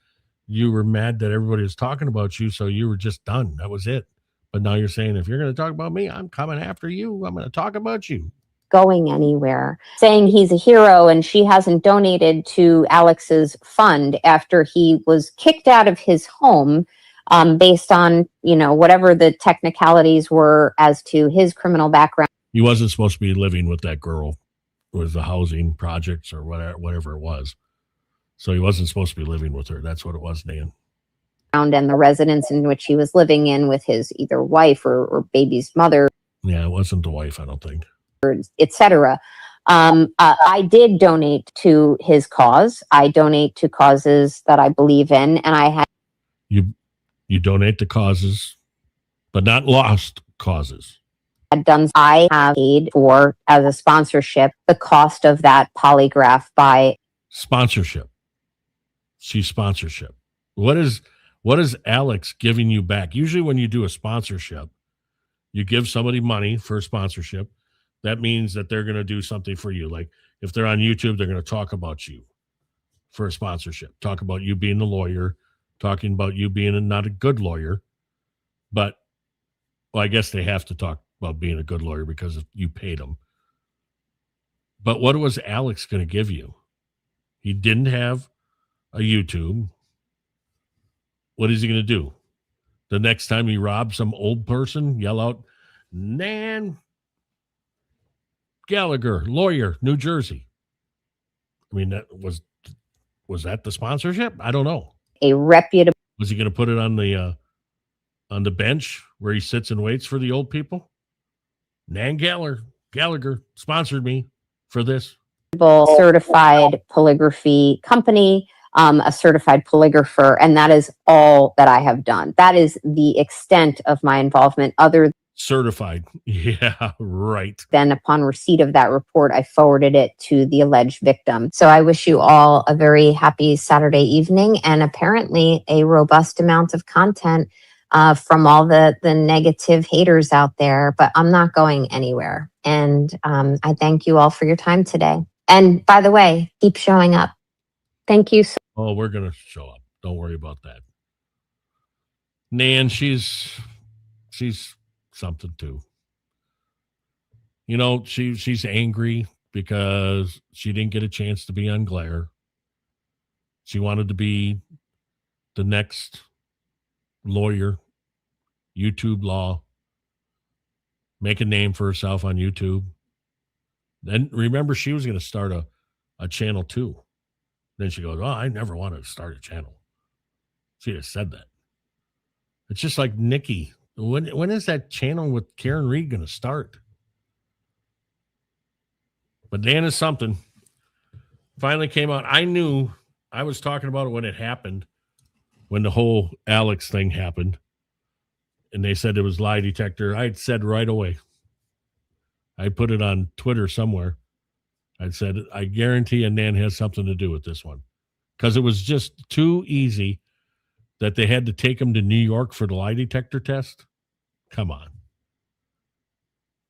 you were mad that everybody was talking about you. So you were just done. That was it. But now you're saying, if you're going to talk about me, I'm coming after you. I'm going to talk about you. Going anywhere, saying he's a hero and she hasn't donated to Alex's fund after he was kicked out of his home based on, whatever the technicalities were as to his criminal background. He wasn't supposed to be living with that girl with the housing projects or whatever it was. So he wasn't supposed to be living with her. That's what it was, Dan. And the residence in which he was living in with his either wife or baby's mother. Yeah, it wasn't the wife, I don't think. Etc. I did donate to his cause. I donate to causes that I believe in, and I had you donate to causes, but not lost causes. I have paid for as a sponsorship the cost of that polygraph by sponsorship. She's sponsorship. What is Alex giving you back? Usually, when you do a sponsorship, you give somebody money for a sponsorship. That means that they're going to do something for you. Like if they're on YouTube, they're going to talk about you for a sponsorship. Talk about you being the lawyer, talking about you being not a good lawyer. But, well, I guess they have to talk about being a good lawyer because you paid them. But what was Alex going to give you? He didn't have a YouTube. What is he going to do? The next time he robs some old person, yell out, Nan Gallagher, lawyer, New Jersey. I mean, that was that the sponsorship? I don't know. A reputable. Was he going to put it on the bench where he sits and waits for the old people? Nan Gallagher sponsored me for this. Certified polygraphy company, a certified polygrapher, and that is all that I have done. That is the extent of my involvement. Certified. Yeah, right. Then upon receipt of that report, I forwarded it to the alleged victim. So I wish you all a very happy Saturday evening and apparently a robust amount of content from all the negative haters out there. But I'm not going anywhere. And I thank you all for your time today. And by the way, keep showing up. Thank you. Oh, we're going to show up. Don't worry about that. Nan, she's something too. She's angry because she didn't get a chance to be on Glare. She wanted to be the next lawyer, YouTube law, make a name for herself on YouTube. Then remember, she was going to start a channel too. Then she goes, oh, I never wanted to start a channel. She just said that. It's just like Nikki. When is that channel with Karen Reed going to start? But Dan is something. Finally came out. I knew. I was talking about it when it happened, when the whole Alex thing happened. And they said it was lie detector. I had said right away. I put it on Twitter somewhere. I said, I guarantee a Nan has something to do with this one. because it was just too easy that they had to take him to New York for the lie detector test. Come on.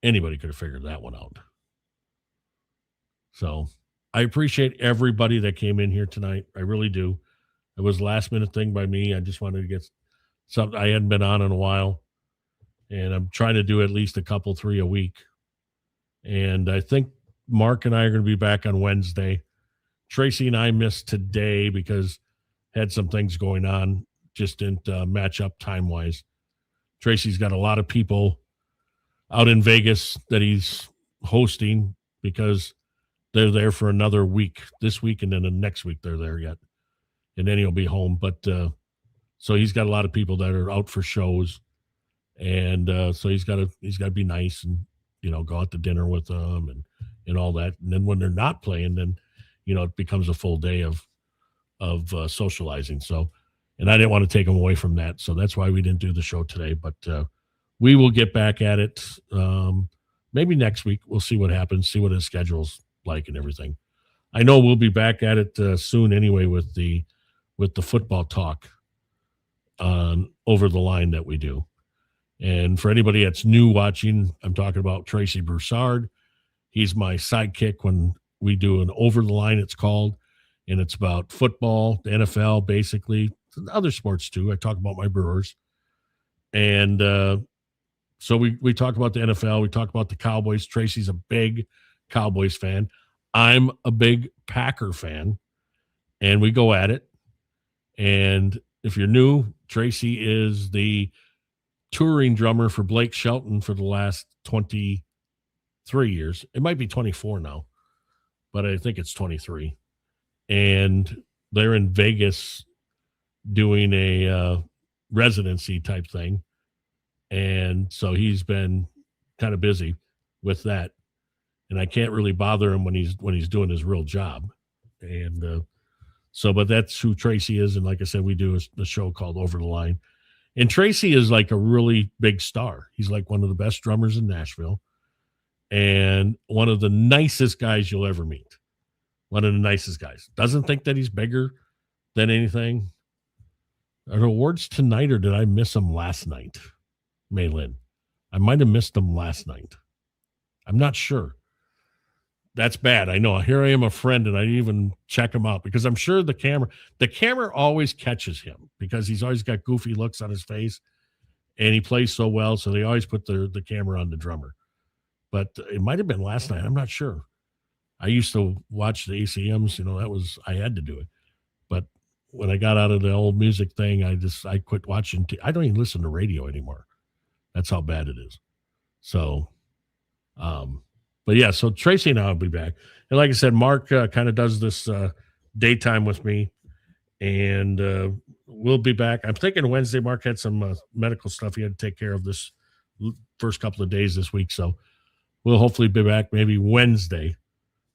Anybody could have figured that one out. So I appreciate everybody that came in here tonight. I really do. It was a last minute thing by me. I just wanted to get something. I hadn't been on in a while, and I'm trying to do at least a couple, 3 a week. And I think Mark and I are going to be back on Wednesday. Tracy and I missed today because had some things going on, just didn't match up time wise. Tracy's got a lot of people out in Vegas that he's hosting because they're there for another week, this week, and then the next week they're there yet. And then he'll be home. But so he's got a lot of people that are out for shows. And so he's got to be nice and, go out to dinner with them and all that. And then when they're not playing, then, it becomes a full day of socializing. So, and I didn't want to take him away from that. So that's why we didn't do the show today, but we will get back at it. Maybe next week. We'll see what happens, see what his schedule's like and everything. I know we'll be back at it soon anyway with the football talk on Over the Line that we do. And for anybody that's new watching, I'm talking about Tracy Broussard. He's my sidekick when we do an Over the Line, it's called, and it's about football, the NFL, basically, other sports too. I talk about my Brewers. And so we talk about the NFL. We talk about the Cowboys. Tracy's a big Cowboys fan. I'm a big Packer fan, and we go at it. And if you're new, Tracy is the touring drummer for Blake Shelton for the last 23 years. It might be 24 now, but I think it's 23. And they're in Vegas doing a residency type thing. And so he's been kind of busy with that. And I can't really bother him when he's doing his real job. And but that's who Tracy is. And like I said, we do a show called Over the Line. And Tracy is like a really big star. He's like one of the best drummers in Nashville and one of the nicest guys you'll ever meet. One of the nicest guys. Doesn't think that he's bigger than anything. Are the awards tonight or did I miss them last night, Maylin? I might have missed them last night. I'm not sure. That's bad. I know. Here I am, a friend, and I didn't even check him out because I'm sure the camera always catches him because he's always got goofy looks on his face and he plays so well. So they always put the camera on the drummer, but it might've been last night. I'm not sure. I used to watch the ACMs, I had to do it. But when I got out of the old music thing, I quit watching. I don't even listen to radio anymore. That's how bad it is. So, but yeah, so Tracy and I will be back. And like I said, Mark kind of does this daytime with me, and we'll be back. I'm thinking Wednesday. Mark had some medical stuff he had to take care of this first couple of days this week. So we'll hopefully be back maybe Wednesday.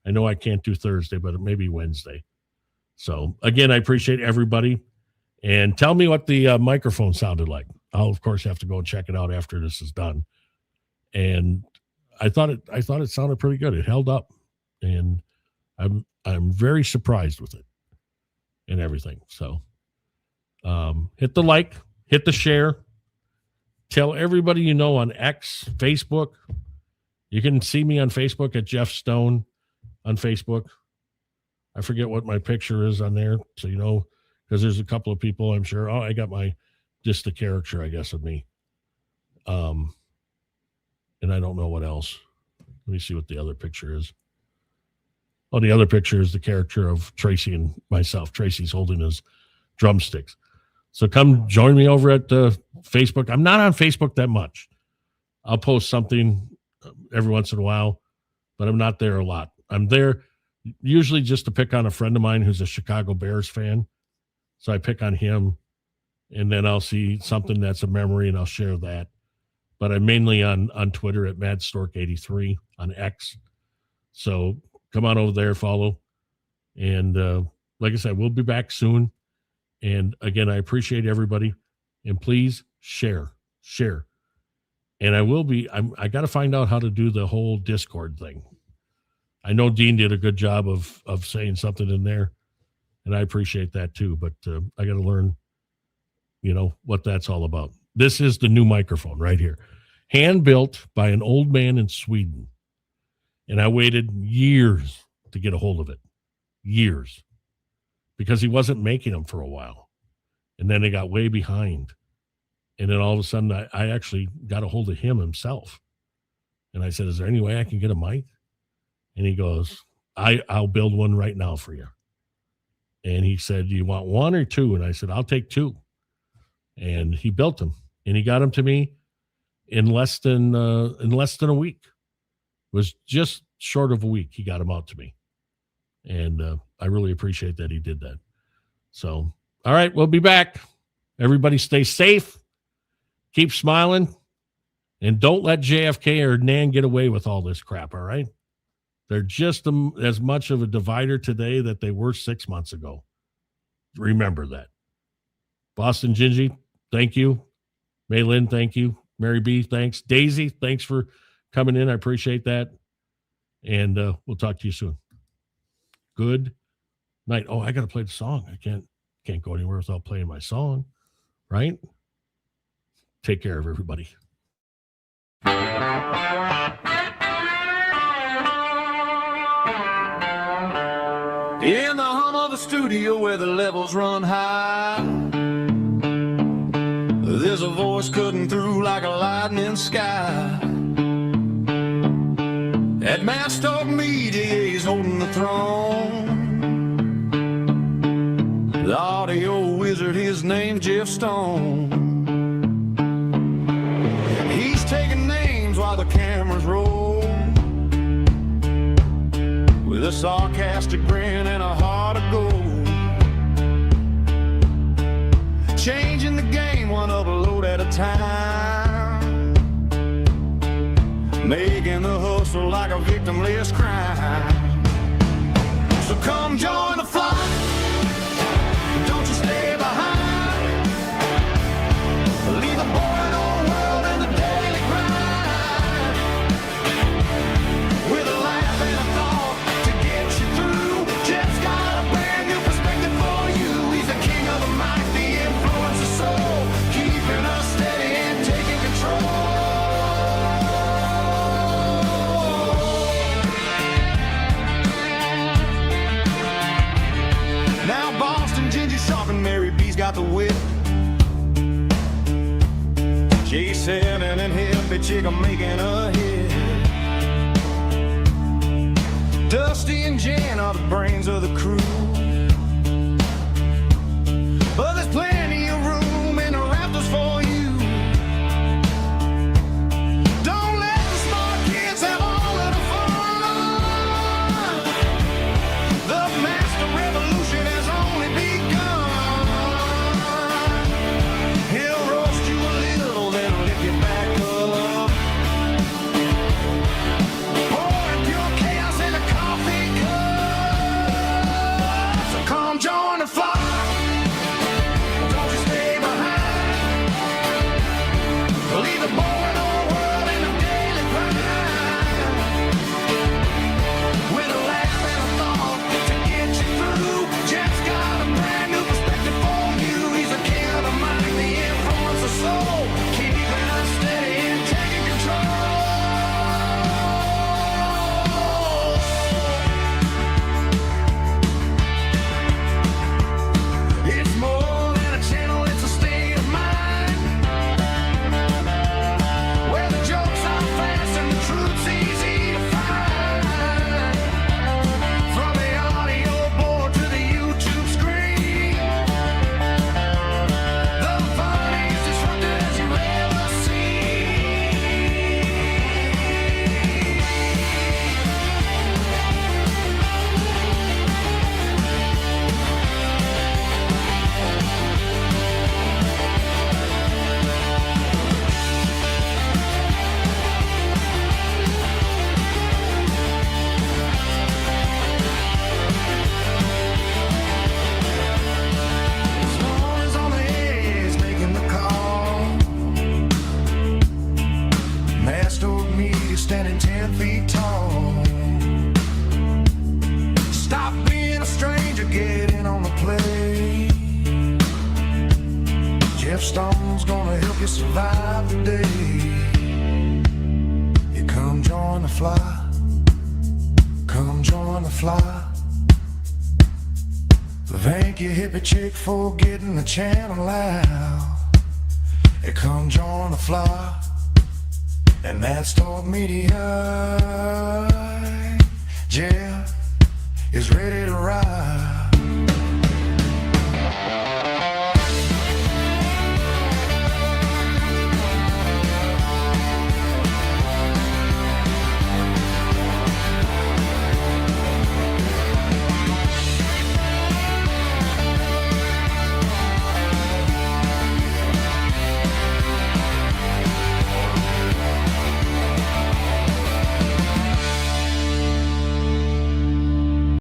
I know I can't do Thursday, but maybe Wednesday. So again, I appreciate everybody. And tell me what the microphone sounded like. I'll, of course, have to go and check it out after this is done. And I thought it sounded pretty good. It held up, and I'm very surprised with it and everything. So hit the like, hit the share, tell everybody you know on X, Facebook. You can see me on Facebook at Jeff Stone on Facebook. I forget what my picture is on there, so because there's a couple of people I'm sure. Oh, I got just the character, I guess, of me. And I don't know what else. Let me see what the other picture is. Oh, the other picture is the character of Tracy and myself. Tracy's holding his drumsticks. So come join me over at Facebook. I'm not on Facebook that much. I'll post something every once in a while, but I'm not there a lot. I'm there usually just to pick on a friend of mine who's a Chicago Bears fan. So I pick on him, and then I'll see something that's a memory, and I'll share that. But I'm mainly on Twitter at MadStork83 on X. So come on over there, follow. And like I said, we'll be back soon. And again, I appreciate everybody. And please share. And I got to find out how to do the whole Discord thing. I know Dean did a good job of saying something in there. And I appreciate that too. But I got to learn, what that's all about. This is the new microphone right here. Hand built by an old man in Sweden. And I waited years to get a hold of it. Years. Because he wasn't making them for a while. And then they got way behind. And then all of a sudden, I actually got a hold of him himself. And I said, is there any way I can get a mic? And he goes, I'll build one right now for you. And he said, do you want one or two? And I said, I'll take two. And he built them. And he got them to me in less than a week. It was just short of a week. He got them out to me. And I really appreciate that he did that. So, all right, we'll be back. Everybody stay safe. Keep smiling. And don't let JFK or Nan get away with all this crap, all right? They're just as much of a divider today that they were 6 months ago. Remember that. Boston Gingy, thank you. Maylin, thank you. Mary B, thanks. Daisy, thanks for coming in. I appreciate that. And we'll talk to you soon. Good night. Oh, I got to play the song. I can't go anywhere without playing my song, right? Take care of everybody. In the hum of the studio where the levels run high, there's a voice cutting through like a lightning sky. At Mastock Media, he's holding the throne. The audio wizard, his name's Jeff Stone. He's taking names while the cameras roll, with a sarcastic grin and a heart of gold. Changing the game one upload at a time, making the hustle like a victimless crime. So come join the flight, don't you stay behind. Leave the boring old world in the daily grind, with a laugh and a thought to get you through. Jeff's got a brand new perspective for you. He's the king of the mic, the influence of soul, keeping us steady and taking control. Now Boston Ginger Sharp and Mary B's got the whip. J7 and Hippie Chick are making a hit. Dusty and Jan are the brains of the crew, but there's plenty of room in the rafters for you. Don't let the smart kids have all of the fun. The master revolution has only begun. He'll roast you a little, then lift you back up. Pouring pure chaos in a coffee cup. Stone's gonna help you survive the day. You come join the fly. Come join the fly. Thank you, hippie chick, for getting the channel out. Hey, come join the fly. And that's Talk Media. Jeff is ready to ride.